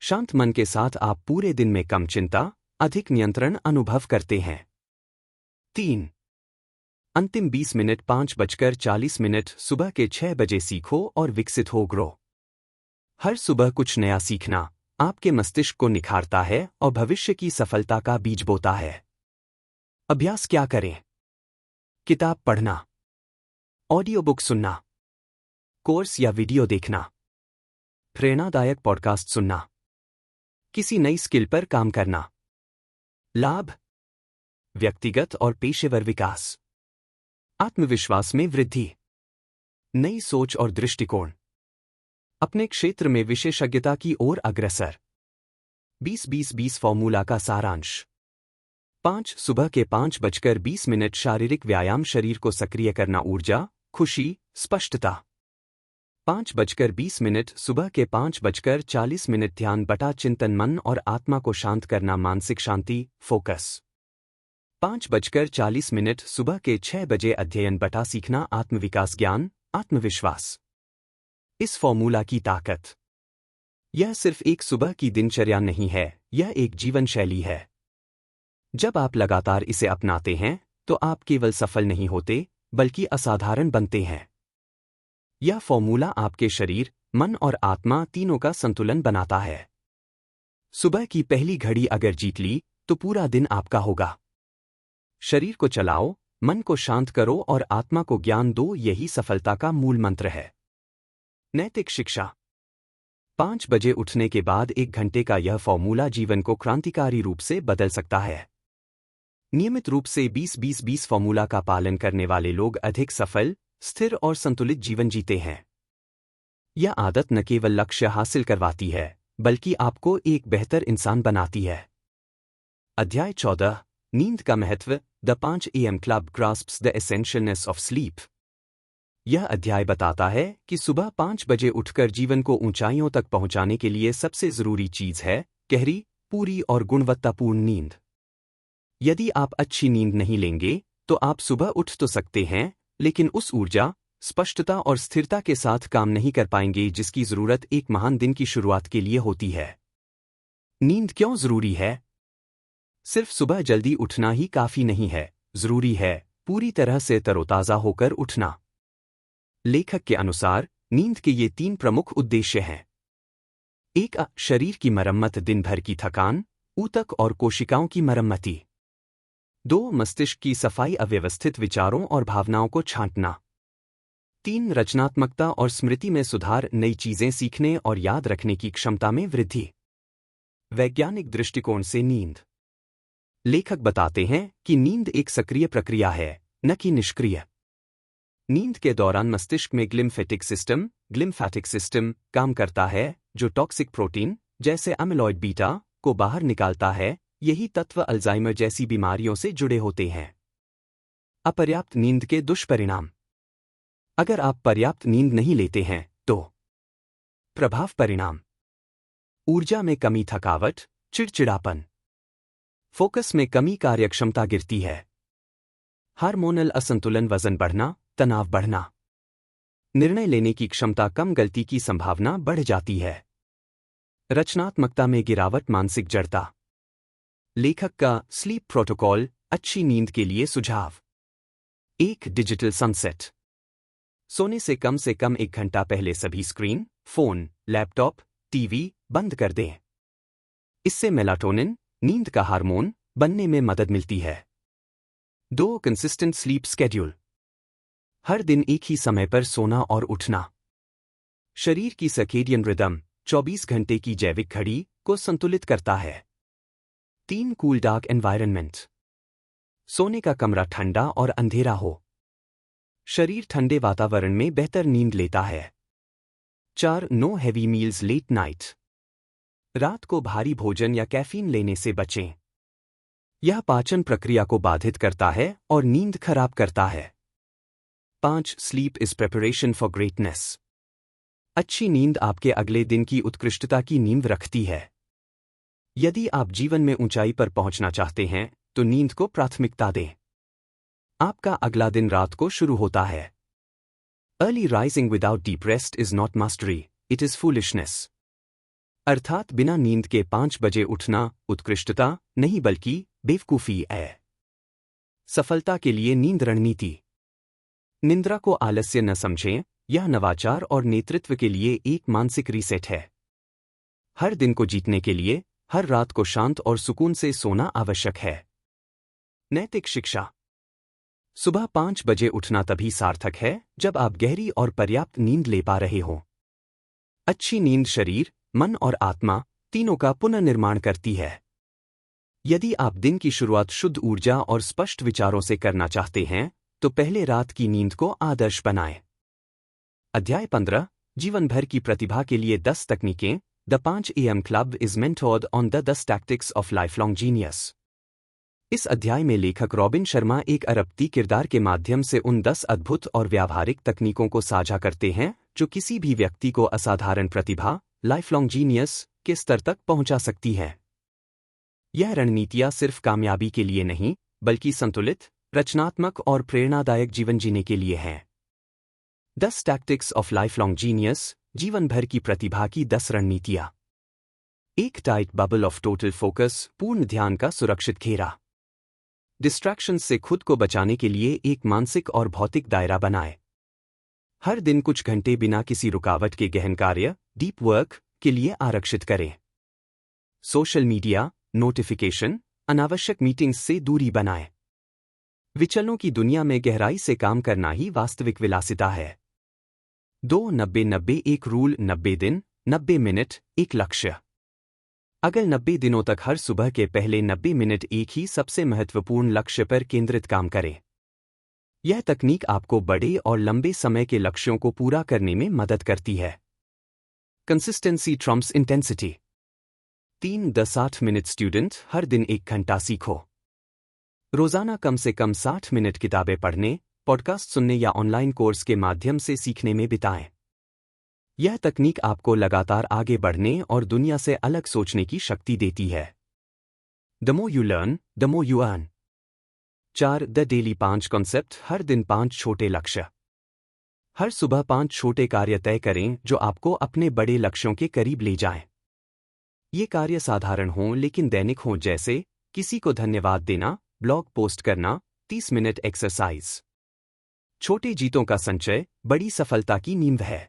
शांत मन के साथ आप पूरे दिन में कम चिंता, अधिक नियंत्रण अनुभव करते हैं। 3. अंतिम 20 मिनट 5:40 सुबह के 6 बजे सीखो और विकसित हो, ग्रो। हर सुबह कुछ नया सीखना आपके मस्तिष्क को निखारता है और भविष्य की सफलता का बीज बोता है। अभ्यास क्या करें? किताब पढ़ना, ऑडियो बुक सुनना, कोर्स या वीडियो देखना, प्रेरणादायक पॉडकास्ट सुनना, किसी नई स्किल पर काम करना। लाभ: व्यक्तिगत और पेशेवर विकास, आत्मविश्वास में वृद्धि, नई सोच और दृष्टिकोण, अपने क्षेत्र में विशेषज्ञता की ओर अग्रसर। 20-20-20 फॉर्मूला का सारांश। 5. सुबह के 5:20 शारीरिक व्यायाम शरीर को सक्रिय करना, ऊर्जा, खुशी, स्पष्टता। 5:20 सुबह के 5:40 ध्यान बटा चिंतन, मन और आत्मा को शांत करना, मानसिक शांति, फोकस। 5:40 सुबह के 6 बजे अध्ययन बटा सीखना, आत्मविकास, ज्ञान, आत्मविश्वास। इस फॉर्मूला की ताकत: यह सिर्फ एक सुबह की दिनचर्या नहीं है, यह एक जीवन शैली है। जब आप लगातार इसे अपनाते हैं तो आप केवल सफल नहीं होते बल्कि असाधारण बनते हैं। यह फॉर्मूला आपके शरीर, मन और आत्मा तीनों का संतुलन बनाता है। सुबह की पहली घड़ी अगर जीत ली तो पूरा दिन आपका होगा। शरीर को चलाओ, मन को शांत करो और आत्मा को ज्ञान दो, यही सफलता का मूल मंत्र है। नैतिक शिक्षा: 5 बजे उठने के बाद 1 घंटे का यह फॉर्मूला जीवन को क्रांतिकारी रूप से बदल सकता है। नियमित रूप से 20-20-20 फॉर्मूला का पालन करने वाले लोग अधिक सफल, स्थिर और संतुलित जीवन जीते हैं। यह आदत न केवल लक्ष्य हासिल करवाती है बल्कि आपको एक बेहतर इंसान बनाती है। अध्याय 14: नींद का महत्व, the 5 AM club grasps the essentialness of sleep. यह अध्याय बताता है कि सुबह 5 बजे उठकर जीवन को ऊंचाइयों तक पहुंचाने के लिए सबसे जरूरी चीज है गहरी, पूरी और गुणवत्तापूर्ण नींद। यदि आप अच्छी नींद नहीं लेंगे तो आप सुबह उठ तो सकते हैं लेकिन उस ऊर्जा, स्पष्टता और स्थिरता के साथ काम नहीं कर पाएंगे जिसकी जरूरत एक महान दिन की शुरुआत के लिए होती है। नींद क्यों जरूरी है? सिर्फ सुबह जल्दी उठना ही काफी नहीं है, जरूरी है पूरी तरह से तरोताजा होकर उठना। लेखक के अनुसार नींद के ये 3 प्रमुख उद्देश्य हैं। 1. शरीर की मरम्मत, दिन भर की थकान, ऊतक और कोशिकाओं की मरम्मति। 2. मस्तिष्क की सफाई, अव्यवस्थित विचारों और भावनाओं को छांटना। 3. रचनात्मकता और स्मृति में सुधार, नई चीजें सीखने और याद रखने की क्षमता में वृद्धि। वैज्ञानिक दृष्टिकोण से नींद। लेखक बताते हैं कि नींद एक सक्रिय प्रक्रिया है, न कि निष्क्रिय। नींद के दौरान मस्तिष्क में ग्लिम्फैटिक सिस्टम काम करता है, जो टॉक्सिक प्रोटीन जैसे अमिलॉइड बीटा को बाहर निकालता है। यही तत्व अल्जाइमर जैसी बीमारियों से जुड़े होते हैं। अपर्याप्त नींद के दुष्परिणाम: अगर आप पर्याप्त नींद नहीं लेते हैं तो प्रभाव परिणाम: ऊर्जा में कमी, थकावट, चिड़चिड़ापन, फोकस में कमी, कार्यक्षमता गिरती है, हार्मोनल असंतुलन, वजन बढ़ना, तनाव बढ़ना, निर्णय लेने की क्षमता कम, गलती की संभावना बढ़ जाती है, रचनात्मकता में गिरावट, मानसिक जड़ता। लेखक का स्लीप प्रोटोकॉल, अच्छी नींद के लिए सुझाव। 1. Digital sunset. सोने से कम 1 घंटा पहले सभी स्क्रीन, फोन, लैपटॉप, टीवी बंद कर दें। इससे मेलाटोनिन, नींद का हार्मोन, बनने में मदद मिलती है। 2. Consistent sleep schedule. हर दिन एक ही समय पर सोना और उठना। शरीर की सर्केडियन रिदम, 24 घंटे की जैविक घड़ी, को संतुलित करता है। 3 कूल डार्क एनवायरनमेंट। सोने का कमरा ठंडा और अंधेरा हो। शरीर ठंडे वातावरण में बेहतर नींद लेता है। 4 no heavy meals late night. रात को भारी भोजन या कैफीन लेने से बचें। यह पाचन प्रक्रिया को बाधित करता है और नींद खराब करता है। 5 sleep is preparation for greatness. अच्छी नींद आपके अगले दिन की उत्कृष्टता की नींव रखती है। यदि आप जीवन में ऊंचाई पर पहुंचना चाहते हैं तो नींद को प्राथमिकता दें। आपका अगला दिन रात को शुरू होता है। Early rising without deep rest is not mastery, it is foolishness. अर्थात बिना नींद के 5 बजे उठना उत्कृष्टता नहीं बल्कि बेवकूफी है। सफलता के लिए नींद रणनीति। निंद्रा को आलस्य न समझें, यह नवाचार और नेतृत्व के लिए एक मानसिक रीसेट है। हर दिन को जीतने के लिए हर रात को शांत और सुकून से सोना आवश्यक है। नैतिक शिक्षा। सुबह 5 बजे उठना तभी सार्थक है जब आप गहरी और पर्याप्त नींद ले पा रहे हो। अच्छी नींद शरीर, मन और आत्मा तीनों का पुनर्निर्माण करती है। यदि आप दिन की शुरुआत शुद्ध ऊर्जा और स्पष्ट विचारों से करना चाहते हैं तो पहले रात की नींद को आदर्श बनाएं। अध्याय 15 जीवन भर की प्रतिभा के लिए 10 तकनीकें। The 5 AM club is mentored on the 10 tactics of lifelong genius. इस अध्याय में लेखक रॉबिन शर्मा एक अरबती किरदार के माध्यम से उन 10 अद्भुत और व्यावहारिक तकनीकों को साझा करते हैं जो किसी भी व्यक्ति को असाधारण प्रतिभा लाइफलॉन्ग जीनियस के स्तर तक पहुंचा सकती है। यह रणनीतियां सिर्फ कामयाबी के लिए नहीं बल्कि संतुलित, रचनात्मक और प्रेरणादायक जीवन जीने के लिए हैं। 10 टैक्टिक्स ऑफ लाइफलॉन्ग जीनियस, जीवन भर की प्रतिभा की 10 रणनीतियां। 1 tight bubble of total focus, पूर्ण ध्यान का सुरक्षित घेरा। डिस्ट्रैक्शंस से खुद को बचाने के लिए एक मानसिक और भौतिक दायरा बनाएं। हर दिन कुछ घंटे बिना किसी रुकावट के गहन कार्य, डीप वर्क के लिए आरक्षित करें। सोशल मीडिया, नोटिफिकेशन, अनावश्यक मीटिंग्स से दूरी बनाएं। विचलनों की दुनिया में गहराई से काम करना ही वास्तविक विलासिता है। 2-90-90 एक रूल। 90 दिन, 90 मिनट, एक लक्ष्य। अगले 90 दिनों तक हर सुबह के पहले 90 मिनट एक ही सबसे महत्वपूर्ण लक्ष्य पर केंद्रित काम करें। यह तकनीक आपको बड़े और लंबे समय के लक्ष्यों को पूरा करने में मदद करती है। Consistency trumps intensity. 3 the 60 minute student, हर दिन 1 घंटा सीखो। रोजाना कम से कम 60 मिनट किताबें पढ़ने, पॉडकास्ट सुनने या ऑनलाइन कोर्स के माध्यम से सीखने में बिताएं। यह तकनीक आपको लगातार आगे बढ़ने और दुनिया से अलग सोचने की शक्ति देती है। The more you learn, the more you earn. 4 the daily 5 concept, हर दिन 5 छोटे लक्ष्य। हर सुबह 5 छोटे कार्य तय करें जो आपको अपने बड़े लक्ष्यों के करीब ले जाएं। ये कार्य साधारण हों लेकिन दैनिक हों, जैसे किसी को धन्यवाद देना, ब्लॉग पोस्ट करना, 30 मिनट एक्सरसाइज। छोटे जीतों का संचय बड़ी सफलता की नींव है।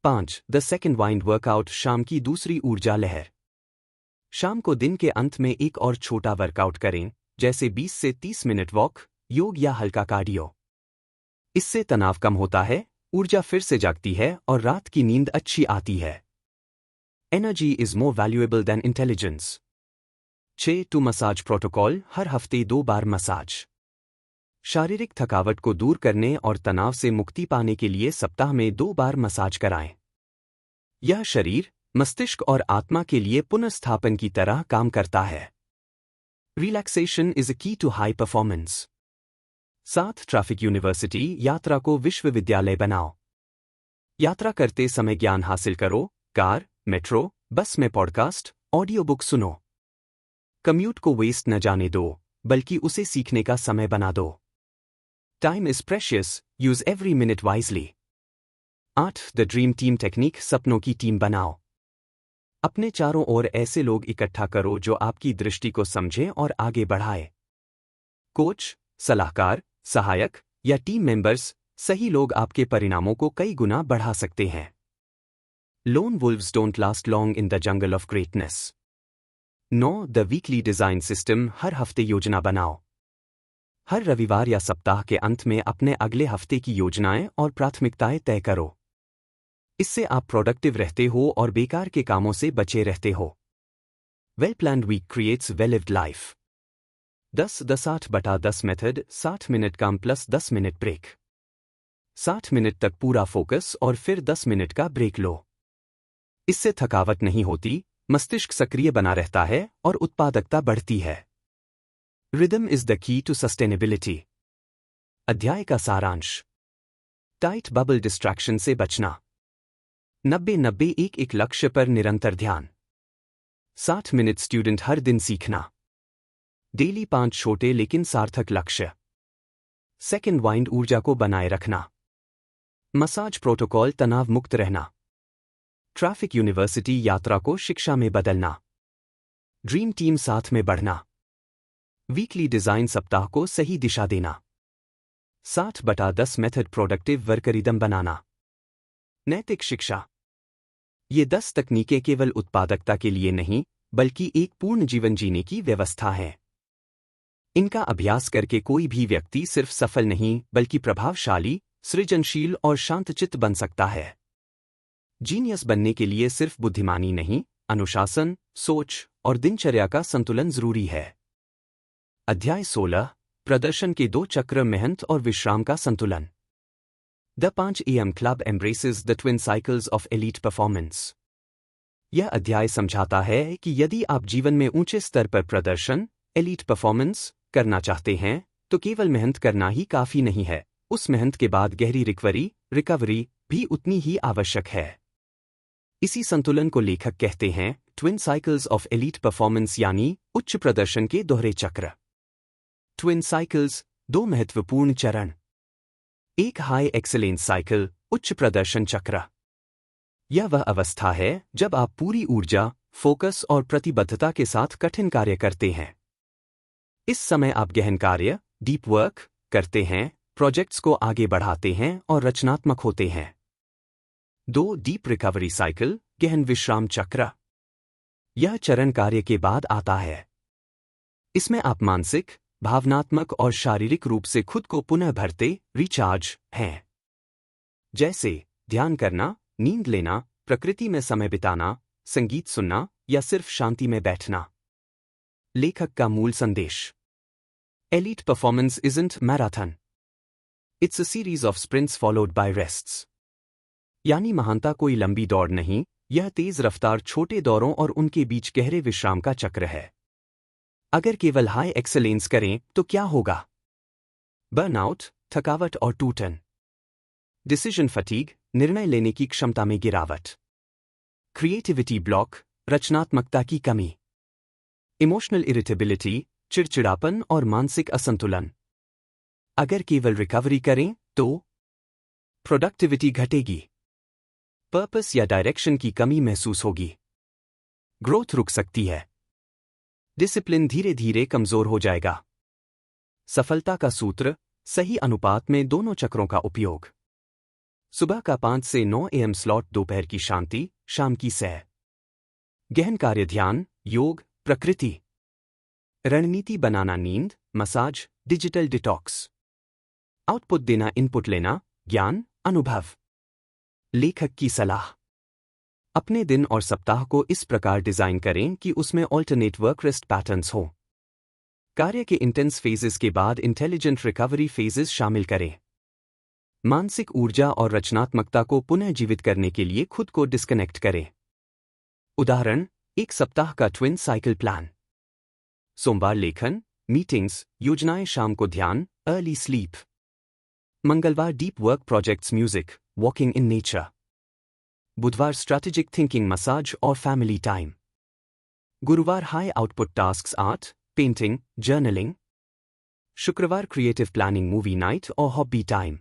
5 द सेकंड वाइंड वर्कआउट, शाम की दूसरी ऊर्जा लहर। शाम को दिन के अंत में एक और छोटा वर्कआउट करें, जैसे 20 से 30 मिनट वॉक, योग या हल्का कार्डियो। इससे तनाव कम होता है, ऊर्जा फिर से जागती है और रात की नींद अच्छी आती है। Energy is more valuable than intelligence. 6 two massage protocol, हर हफ्ते 2 बार मसाज। शारीरिक थकावट को दूर करने और तनाव से मुक्ति पाने के लिए सप्ताह में 2 बार मसाज कराएं। यह शरीर, मस्तिष्क और आत्मा के लिए पुनर्स्थापन की तरह काम करता है। Relaxation is a key to high performance. 7 traffic university, यात्रा को विश्वविद्यालय बनाओ। यात्रा करते समय ज्ञान हासिल करो, कार, मेट्रो, बस में पॉडकास्ट, ऑडियो बुक सुनो। कम्यूट को वेस्ट न जाने दो, बल्कि उसे सीखने का समय बना दो। Time is precious, use every minute wisely. 8 the dream team technique, सपनों की टीम बनाओ। अपने चारों ओर ऐसे लोग इकट्ठा करो जो आपकी दृष्टि को समझें और आगे बढ़ाए। कोच, सलाहकार, सहायक या टीम मेंबर्स, सही लोग आपके परिणामों को कई गुना बढ़ा सकते हैं। Lone wolves don't last long in the jungle of greatness. 9 the weekly design system, हर हफ्ते योजना बनाओ। हर रविवार या सप्ताह के अंत में अपने अगले हफ्ते की योजनाएं और प्राथमिकताएं तय करो। इससे आप प्रोडक्टिव रहते हो और बेकार के कामों से बचे रहते हो। Well planned week creates well lived life. 10-10-8/10 method 60 minute काम प्लस 10 मिनट ब्रेक। 60 मिनट तक पूरा फोकस और फिर 10 मिनट का ब्रेक लो। इससे थकावट नहीं होती, मस्तिष्क सक्रिय बना रहता है और उत्पादकता बढ़ती है। Rhythm is the key to sustainability. अध्याय का सारांश। टाइट बबल डिस्ट्रैक्शन से बचना। 90-90 एक लक्ष्य पर निरंतर ध्यान। 60 मिनट स्टूडेंट हर दिन सीखना। डेली 5 छोटे लेकिन सार्थक लक्ष्य। सेकंड वाइंड ऊर्जा को बनाए रखना। मसाज प्रोटोकॉल तनाव मुक्त रहना। ट्रैफिक यूनिवर्सिटी यात्रा को शिक्षा में बदलना। ड्रीम टीम साथ में बढ़ना। वीकली डिजाइन सप्ताह को सही दिशा देना। 60/10 मेथड प्रोडक्टिव वर्करिदम बनाना। नैतिक शिक्षा। ये 10 तकनीकें केवल उत्पादकता के लिए नहीं, बल्कि एक पूर्ण जीवन जीने की व्यवस्था है। इनका अभ्यास करके कोई भी व्यक्ति सिर्फ सफल नहीं, बल्कि प्रभावशाली, सृजनशील और शांतचित्त बन सकता है। जीनियस बनने के लिए सिर्फ बुद्धिमानी नहीं, अनुशासन, सोच और दिनचर्या का संतुलन जरूरी है। अध्याय 16। प्रदर्शन के 2 चक्र, मेहनत और विश्राम का संतुलन। The 5 AM club embraces the twin cycles of elite performance. यह अध्याय समझाता है कि यदि आप जीवन में ऊंचे स्तर पर प्रदर्शन, एलीट परफॉर्मेंस करना चाहते हैं, तो केवल मेहनत करना ही काफी नहीं है। उस मेहनत के बाद गहरी रिकवरी भी उतनी ही आवश्यक है। इसी संतुलन को लेखक कहते हैं twin cycles of elite performance, यानी उच्च प्रदर्शन के दोहरे चक्र। ट्विन साइकिल्स, 2 महत्वपूर्ण चरण। एक हाई एक्सेलेंस साइकिल, उच्च प्रदर्शन चक्र। यह वह अवस्था है जब आप पूरी ऊर्जा, फोकस और प्रतिबद्धता के साथ कठिन कार्य करते हैं। इस समय आप गहन कार्य, डीप वर्क करते हैं, प्रोजेक्ट्स को आगे बढ़ाते हैं और रचनात्मक होते हैं। 2 डीप रिकवरी साइकिल, गहन विश्राम चक्र। यह चरण कार्य के बाद आता है। इसमें आप मानसिक, भावनात्मक और शारीरिक रूप से खुद को पुनः भरते, रिचार्ज हैं। जैसे ध्यान करना, नींद लेना, प्रकृति में समय बिताना, संगीत सुनना या सिर्फ शांति में बैठना। लेखक का मूल संदेश। Elite performance isn't marathon, it's a series of sprints followed by rests. यानी महानता कोई लंबी दौड़ नहीं, यह तेज रफ्तार छोटे दौरों और उनके बीच गहरे विश्राम का चक्र है। अगर केवल हाई एक्सेलेंस करें तो क्या होगा? बर्नआउट, थकावट और टूटन। डिसीजन फटीग, निर्णय लेने की क्षमता में गिरावट। क्रिएटिविटी ब्लॉक, रचनात्मकता की कमी। इमोशनल इरिटेबिलिटी, चिड़चिड़ापन और मानसिक असंतुलन। अगर केवल रिकवरी करें तो प्रोडक्टिविटी घटेगी, पर्पस या डायरेक्शन की कमी महसूस होगी, ग्रोथ रुक सकती है, डिसिप्लिन धीरे धीरे कमजोर हो जाएगा। सफलता का सूत्र, सही अनुपात में दोनों चक्रों का उपयोग। सुबह का 5 से 9 AM स्लॉट, दोपहर की शांति, शाम की सैर। गहन कार्य, ध्यान, योग, प्रकृति। रणनीति बनाना, नींद, मसाज, डिजिटल डिटॉक्स। आउटपुट देना, इनपुट लेना, ज्ञान, अनुभव। लेखक की सलाह। अपने दिन और सप्ताह को इस प्रकार डिजाइन करें कि उसमें ऑल्टरनेट वर्क रेस्ट पैटर्न्स हो। कार्य के इंटेंस फेजेस के बाद इंटेलिजेंट रिकवरी फेजेस शामिल करें। मानसिक ऊर्जा और रचनात्मकता को पुनः जीवित करने के लिए खुद को डिस्कनेक्ट करें। उदाहरण, 1 सप्ताह का ट्विन साइकिल प्लान। सोमवार लेखन, मीटिंग्स, योजनाएं, शाम को ध्यान, अर्ली स्लीप। मंगलवार deep work projects, music, walking in nature. बुधवार स्ट्रैटेजिक थिंकिंग, मसाज और फैमिली टाइम। गुरुवार high output tasks, art, painting, journaling. शुक्रवार क्रिएटिव प्लानिंग, मूवी नाइट और हॉबी टाइम।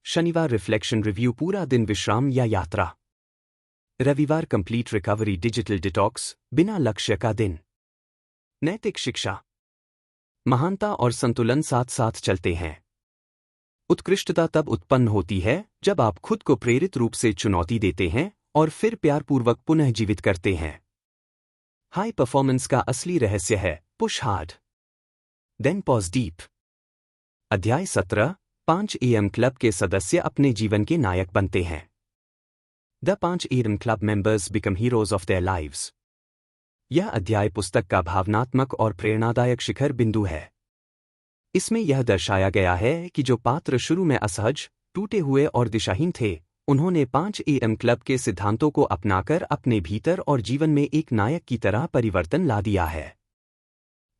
शनिवार रिफ्लेक्शन, रिव्यू, पूरा दिन विश्राम या यात्रा। रविवार कंप्लीट रिकवरी, डिजिटल डिटॉक्स, बिना लक्ष्य का दिन। नैतिक शिक्षा। महानता और संतुलन साथ साथ चलते हैं। उत्कृष्टता तब उत्पन्न होती है जब आप खुद को प्रेरित रूप से चुनौती देते हैं और फिर प्यारपूर्वक पुनः जीवित करते हैं। हाई परफॉर्मेंस का असली रहस्य है push hard then pause deep. अध्याय 17। 5 AM क्लब के सदस्य अपने जीवन के नायक बनते हैं। The 5 AM club members become heroes of their lives. यह अध्याय पुस्तक का भावनात्मक और प्रेरणादायक शिखर बिंदु है। इसमें यह दर्शाया गया है कि जो पात्र शुरू में असहज, टूटे हुए और दिशाहीन थे, उन्होंने 5 AM क्लब के सिद्धांतों को अपनाकर अपने भीतर और जीवन में एक नायक की तरह परिवर्तन ला दिया है।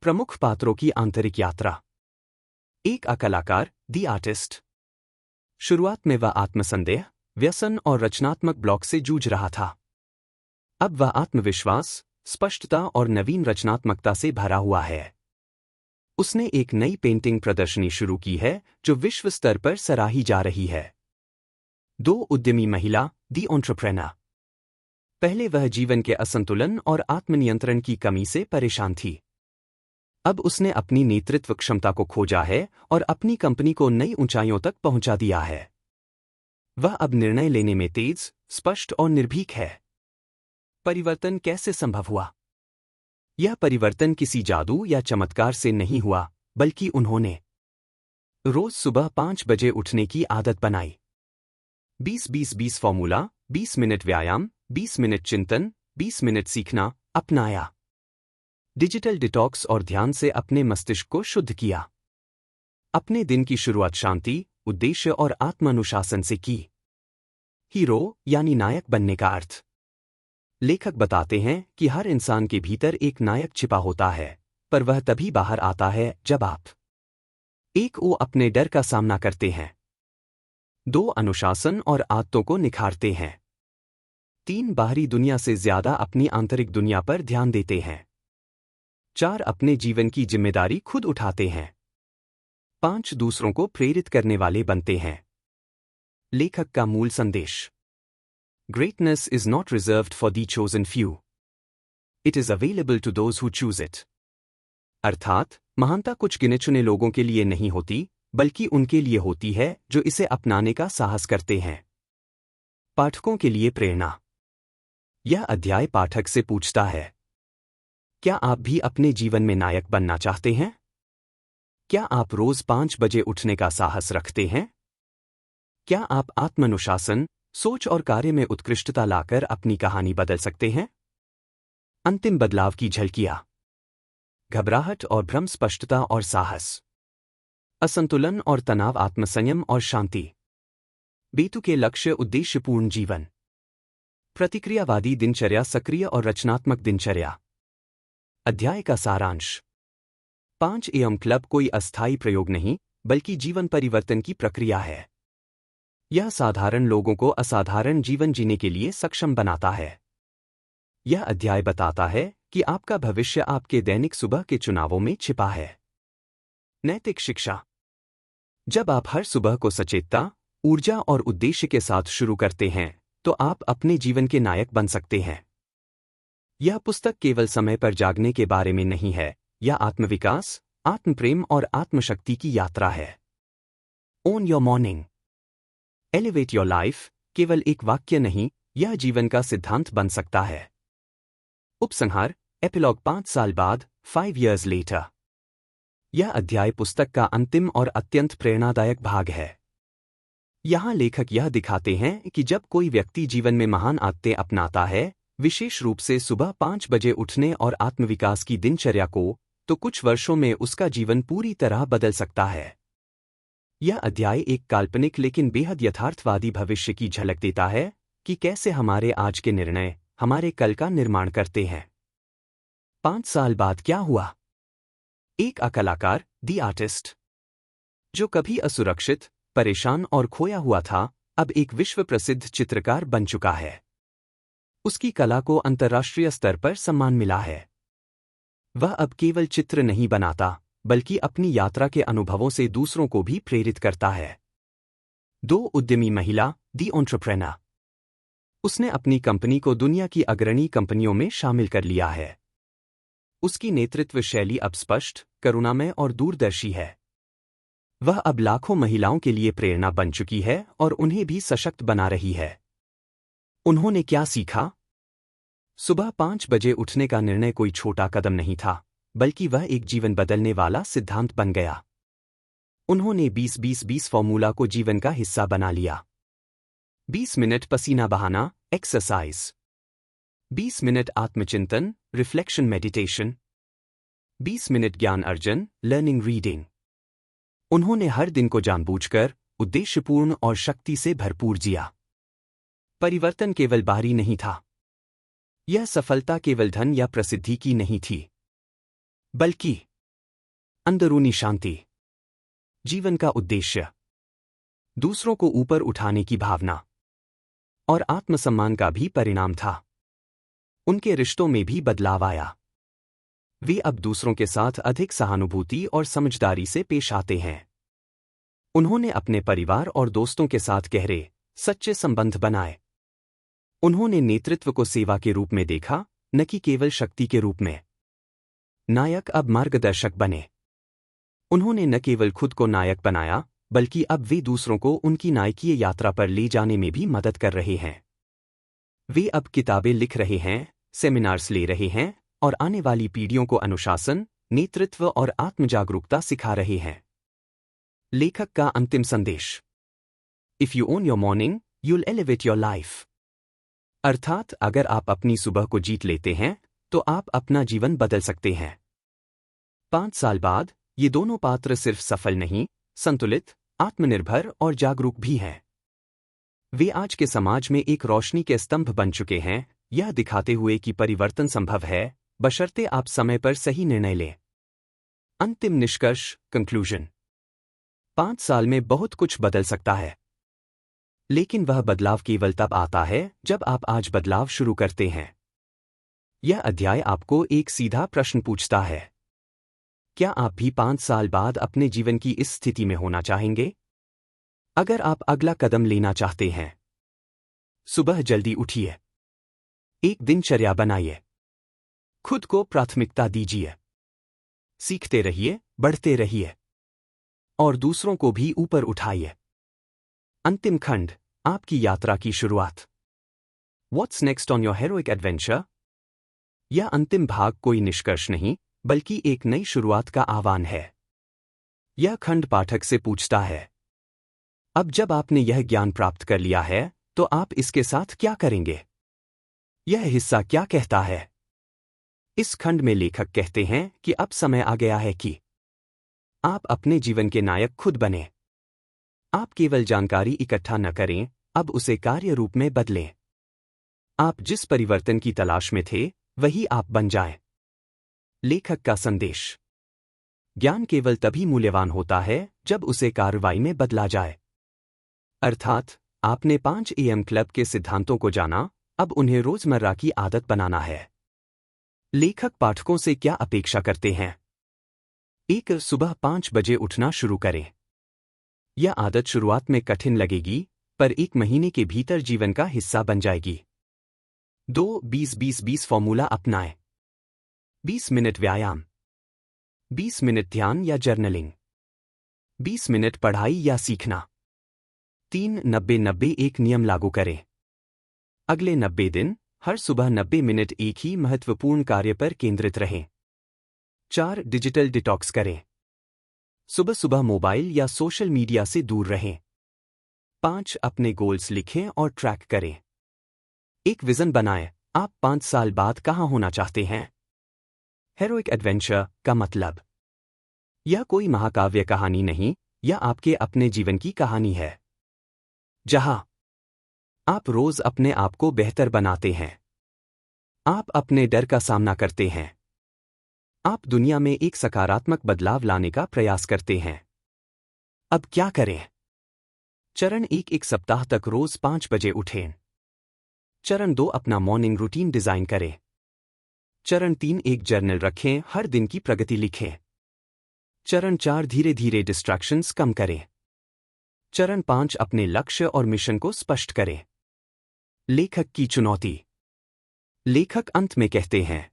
प्रमुख पात्रों की आंतरिक यात्रा। एक कलाकार, द आर्टिस्ट। शुरुआत में वह आत्मसंदेह, व्यसन और रचनात्मक ब्लॉक से जूझ रहा था। अब वह आत्मविश्वास, स्पष्टता और नवीन रचनात्मकता से भरा हुआ है। उसने एक नई पेंटिंग प्रदर्शनी शुरू की है जो विश्व स्तर पर सराही जा रही है। 2 उद्यमी महिला, द एंटरप्रेन्योर। पहले वह जीवन के असंतुलन और आत्मनियंत्रण की कमी से परेशान थी। अब उसने अपनी नेतृत्व क्षमता को खोजा है और अपनी कंपनी को नई ऊंचाइयों तक पहुंचा दिया है। वह अब निर्णय लेने में तेज, स्पष्ट और निर्भीक है। परिवर्तन कैसे संभव हुआ? यह परिवर्तन किसी जादू या चमत्कार से नहीं हुआ, बल्कि उन्होंने रोज सुबह 5 बजे उठने की आदत बनाई। 20-20-20 फॉर्मूला, 20 मिनट व्यायाम, 20 मिनट चिंतन, 20 मिनट सीखना अपनाया। डिजिटल डिटॉक्स और ध्यान से अपने मस्तिष्क को शुद्ध किया। अपने दिन की शुरुआत शांति, उद्देश्य और आत्मानुशासन से की। हीरो यानी नायक बनने का अर्थ। लेखक बताते हैं कि हर इंसान के भीतर एक नायक छिपा होता है, पर वह तभी बाहर आता है जब आप 1 अपने डर का सामना करते हैं, 2 अनुशासन और आदतों को निखारते हैं, 3 बाहरी दुनिया से ज्यादा अपनी आंतरिक दुनिया पर ध्यान देते हैं, 4 अपने जीवन की जिम्मेदारी खुद उठाते हैं, 5 दूसरों को प्रेरित करने वाले बनते हैं। लेखक का मूल संदेश। Greatness is not reserved for the chosen few. It is available to those who choose it. अर्थात महानता कुछ गिने चुने लोगों के लिए नहीं होती, बल्कि उनके लिए होती है जो इसे अपनाने का साहस करते हैं। पाठकों के लिए प्रेरणा। यह अध्याय पाठक से पूछता है, क्या आप भी अपने जीवन में नायक बनना चाहते हैं? क्या आप रोज 5 बजे उठने का साहस रखते हैं? क्या आप आत्मानुशासन, सोच और कार्य में उत्कृष्टता लाकर अपनी कहानी बदल सकते हैं? अंतिम बदलाव की झलकियां। घबराहट और भ्रम, स्पष्टता और साहस। असंतुलन और तनाव, आत्मसंयम और शांति। बेतुके लक्ष्य, उद्देश्यपूर्ण जीवन। प्रतिक्रियावादी दिनचर्या, सक्रिय और रचनात्मक दिनचर्या। अध्याय का सारांश। 5 AM क्लब कोई अस्थायी प्रयोग नहीं, बल्कि जीवन परिवर्तन की प्रक्रिया है। यह साधारण लोगों को असाधारण जीवन जीने के लिए सक्षम बनाता है। यह अध्याय बताता है कि आपका भविष्य आपके दैनिक सुबह के चुनावों में छिपा है। नैतिक शिक्षा। जब आप हर सुबह को सचेतता, ऊर्जा और उद्देश्य के साथ शुरू करते हैं, तो आप अपने जीवन के नायक बन सकते हैं। यह पुस्तक केवल समय पर जागने के बारे में नहीं है, यह आत्मविकास, आत्मप्रेम और आत्मशक्ति की यात्रा है। Own your morning, elevate your life केवल एक वाक्य नहीं, यह जीवन का सिद्धांत बन सकता है। उपसंहार, एपिलॉग। 5 साल बाद, 5 years later। यह अध्याय पुस्तक का अंतिम और अत्यंत प्रेरणादायक भाग है। यहाँ लेखक यह दिखाते हैं कि जब कोई व्यक्ति जीवन में महान आदतें अपनाता है, विशेष रूप से सुबह 5 बजे उठने और आत्मविकास की दिनचर्या को, तो कुछ वर्षों में उसका जीवन पूरी तरह बदल सकता है। यह अध्याय एक काल्पनिक लेकिन बेहद यथार्थवादी भविष्य की झलक देता है कि कैसे हमारे आज के निर्णय हमारे कल का निर्माण करते हैं। 5 साल बाद क्या हुआ? एक कलाकार, द आर्टिस्ट, जो कभी असुरक्षित, परेशान और खोया हुआ था, अब एक विश्व प्रसिद्ध चित्रकार बन चुका है। उसकी कला को अंतर्राष्ट्रीय स्तर पर सम्मान मिला है। वह अब केवल चित्र नहीं बनाता, बल्कि अपनी यात्रा के अनुभवों से दूसरों को भी प्रेरित करता है। 2 उद्यमी महिला, द एंटरप्रेन्योर। उसने अपनी कंपनी को दुनिया की अग्रणी कंपनियों में शामिल कर लिया है। उसकी नेतृत्व शैली अब स्पष्ट, करुणामय और दूरदर्शी है। वह अब लाखों महिलाओं के लिए प्रेरणा बन चुकी है और उन्हें भी सशक्त बना रही है। उन्होंने क्या सीखा? सुबह 5 बजे उठने का निर्णय कोई छोटा कदम नहीं था, बल्कि वह एक जीवन बदलने वाला सिद्धांत बन गया। उन्होंने 20-20-20 फॉर्मूला को जीवन का हिस्सा बना लिया। 20 मिनट पसीना बहाना, एक्सरसाइज, 20 मिनट आत्मचिंतन, रिफ्लेक्शन मेडिटेशन। 20 मिनट ज्ञान अर्जन, लर्निंग रीडिंग। उन्होंने हर दिन को जानबूझकर, उद्देश्यपूर्ण और शक्ति से भरपूर जिया। परिवर्तन केवल बाहरी नहीं था। यह सफलता केवल धन या प्रसिद्धि की नहीं थी, बल्कि अंदरूनी शांति, जीवन का उद्देश्य, दूसरों को ऊपर उठाने की भावना और आत्मसम्मान का भी परिणाम था। उनके रिश्तों में भी बदलाव आया। वे अब दूसरों के साथ अधिक सहानुभूति और समझदारी से पेश आते हैं। उन्होंने अपने परिवार और दोस्तों के साथ गहरे, सच्चे संबंध बनाए। उन्होंने नेतृत्व को सेवा के रूप में देखा, न कि केवल शक्ति के रूप में। नायक अब मार्गदर्शक बने। उन्होंने न केवल खुद को नायक बनाया, बल्कि अब वे दूसरों को उनकी नायकीय यात्रा पर ले जाने में भी मदद कर रहे हैं। वे अब किताबें लिख रहे हैं, सेमिनार्स ले रहे हैं और आने वाली पीढ़ियों को अनुशासन, नेतृत्व और आत्मजागरूकता सिखा रहे हैं। लेखक का अंतिम संदेश। If you own your morning, you'll elevate your life. अर्थात अगर आप अपनी सुबह को जीत लेते हैं, तो आप अपना जीवन बदल सकते हैं। 5 साल बाद ये दोनों पात्र सिर्फ सफल नहीं, संतुलित, आत्मनिर्भर और जागरूक भी हैं। वे आज के समाज में एक रोशनी के स्तंभ बन चुके हैं, यह दिखाते हुए कि परिवर्तन संभव है, बशर्ते आप समय पर सही निर्णय लें। अंतिम निष्कर्ष, कंक्लूजन। 5 साल में बहुत कुछ बदल सकता है, लेकिन वह बदलाव केवल तब आता है जब आप आज बदलाव शुरू करते हैं। यह अध्याय आपको एक सीधा प्रश्न पूछता है। क्या आप भी 5 साल बाद अपने जीवन की इस स्थिति में होना चाहेंगे? अगर आप अगला कदम लेना चाहते हैं, सुबह जल्दी उठिए, एक दिनचर्या बनाइए, खुद को प्राथमिकता दीजिए, सीखते रहिए, बढ़ते रहिए और दूसरों को भी ऊपर उठाइए। अंतिम खंड, आपकी यात्रा की शुरुआत। What's next on your heroic adventure? यह अंतिम भाग कोई निष्कर्ष नहीं, बल्कि एक नई शुरुआत का आह्वान है। यह खंड पाठक से पूछता है, अब जब आपने यह ज्ञान प्राप्त कर लिया है, तो आप इसके साथ क्या करेंगे? यह हिस्सा क्या कहता है? इस खंड में लेखक कहते हैं कि अब समय आ गया है कि आप अपने जीवन के नायक खुद बने। आप केवल जानकारी इकट्ठा न करें, अब उसे कार्य रूप में बदलें। आप जिस परिवर्तन की तलाश में थे, वही आप बन जाएं। लेखक का संदेश। ज्ञान केवल तभी मूल्यवान होता है जब उसे कार्रवाई में बदला जाए। अर्थात आपने 5 AM क्लब के सिद्धांतों को जाना, अब उन्हें रोजमर्रा की आदत बनाना है। लेखक पाठकों से क्या अपेक्षा करते हैं? 1. सुबह 5 बजे उठना शुरू करें। यह आदत शुरुआत में कठिन लगेगी, पर 1 महीने के भीतर जीवन का हिस्सा बन जाएगी। 2. 20-20-20 फॉर्मूला अपनाएं। 20 मिनट व्यायाम, 20 मिनट ध्यान या जर्नलिंग, 20 मिनट पढ़ाई या सीखना। 3. 90-90 एक नियम लागू करें। अगले 90 दिन, हर सुबह 90 मिनट एक ही महत्वपूर्ण कार्य पर केंद्रित रहें। 4. डिजिटल डिटॉक्स करें। सुबह सुबह मोबाइल या सोशल मीडिया से दूर रहें। 5. अपने गोल्स लिखें और ट्रैक करें। एक विजन बनाएं, आप 5 साल बाद कहां होना चाहते हैं? हेरोइक एडवेंचर का मतलब। यह कोई महाकाव्य कहानी नहीं, यह आपके अपने जीवन की कहानी है, जहां आप रोज अपने आप को बेहतर बनाते हैं। आप अपने डर का सामना करते हैं। आप दुनिया में एक सकारात्मक बदलाव लाने का प्रयास करते हैं। अब क्या करें? चरण 1, एक सप्ताह तक रोज 5 बजे उठें। चरण 2, अपना मॉर्निंग रूटीन डिजाइन करें। चरण 3, एक जर्नल रखें, हर दिन की प्रगति लिखें। चरण 4, धीरे धीरे डिस्ट्रैक्शंस कम करें। चरण 5, अपने लक्ष्य और मिशन को स्पष्ट करें। लेखक की चुनौती। लेखक अंत में कहते हैं,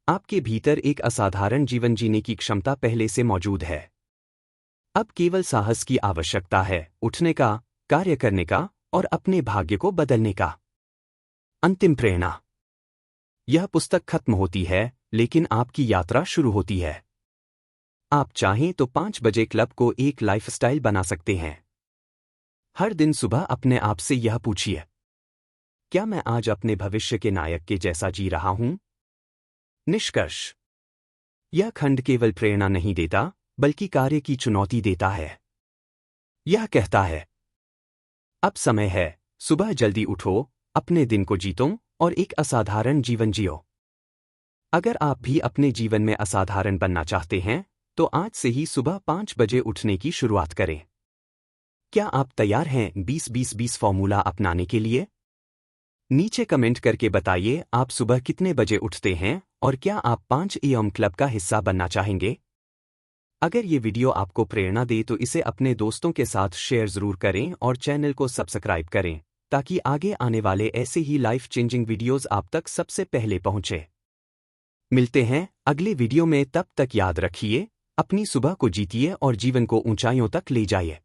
आपके भीतर एक असाधारण जीवन जीने की क्षमता पहले से मौजूद है। अब केवल साहस की आवश्यकता है, उठने का, कार्य करने का और अपने भाग्य को बदलने का। अंतिम प्रेरणा। यह पुस्तक खत्म होती है, लेकिन आपकी यात्रा शुरू होती है। आप चाहें तो 5 बजे क्लब को एक लाइफस्टाइल बना सकते हैं। हर दिन सुबह अपने आप से यह पूछिए, क्या मैं आज अपने भविष्य के नायक के जैसा जी रहा हूं? निष्कर्ष: यह खंड केवल प्रेरणा नहीं देता, बल्कि कार्य की चुनौती देता है। यह कहता है, अब समय है, सुबह जल्दी उठो, अपने दिन को जीतो और एक असाधारण जीवन जियो। अगर आप भी अपने जीवन में असाधारण बनना चाहते हैं, तो आज से ही सुबह 5 बजे उठने की शुरुआत करें। क्या आप तैयार हैं 20-20-20 फॉर्मूला अपनाने के लिए? नीचे कमेंट करके बताइए आप सुबह कितने बजे उठते हैं और क्या आप 5 AM क्लब का हिस्सा बनना चाहेंगे? अगर ये वीडियो आपको प्रेरणा दे तो इसे अपने दोस्तों के साथ शेयर ज़रूर करें और चैनल को सब्सक्राइब करें, ताकि आगे आने वाले ऐसे ही लाइफ चेंजिंग वीडियोज़ आप तक सबसे पहले पहुंचे। मिलते हैं अगले वीडियो में, तब तक याद रखिए, अपनी सुबह को जीतिए और जीवन को ऊंचाइयों तक ले जाइए।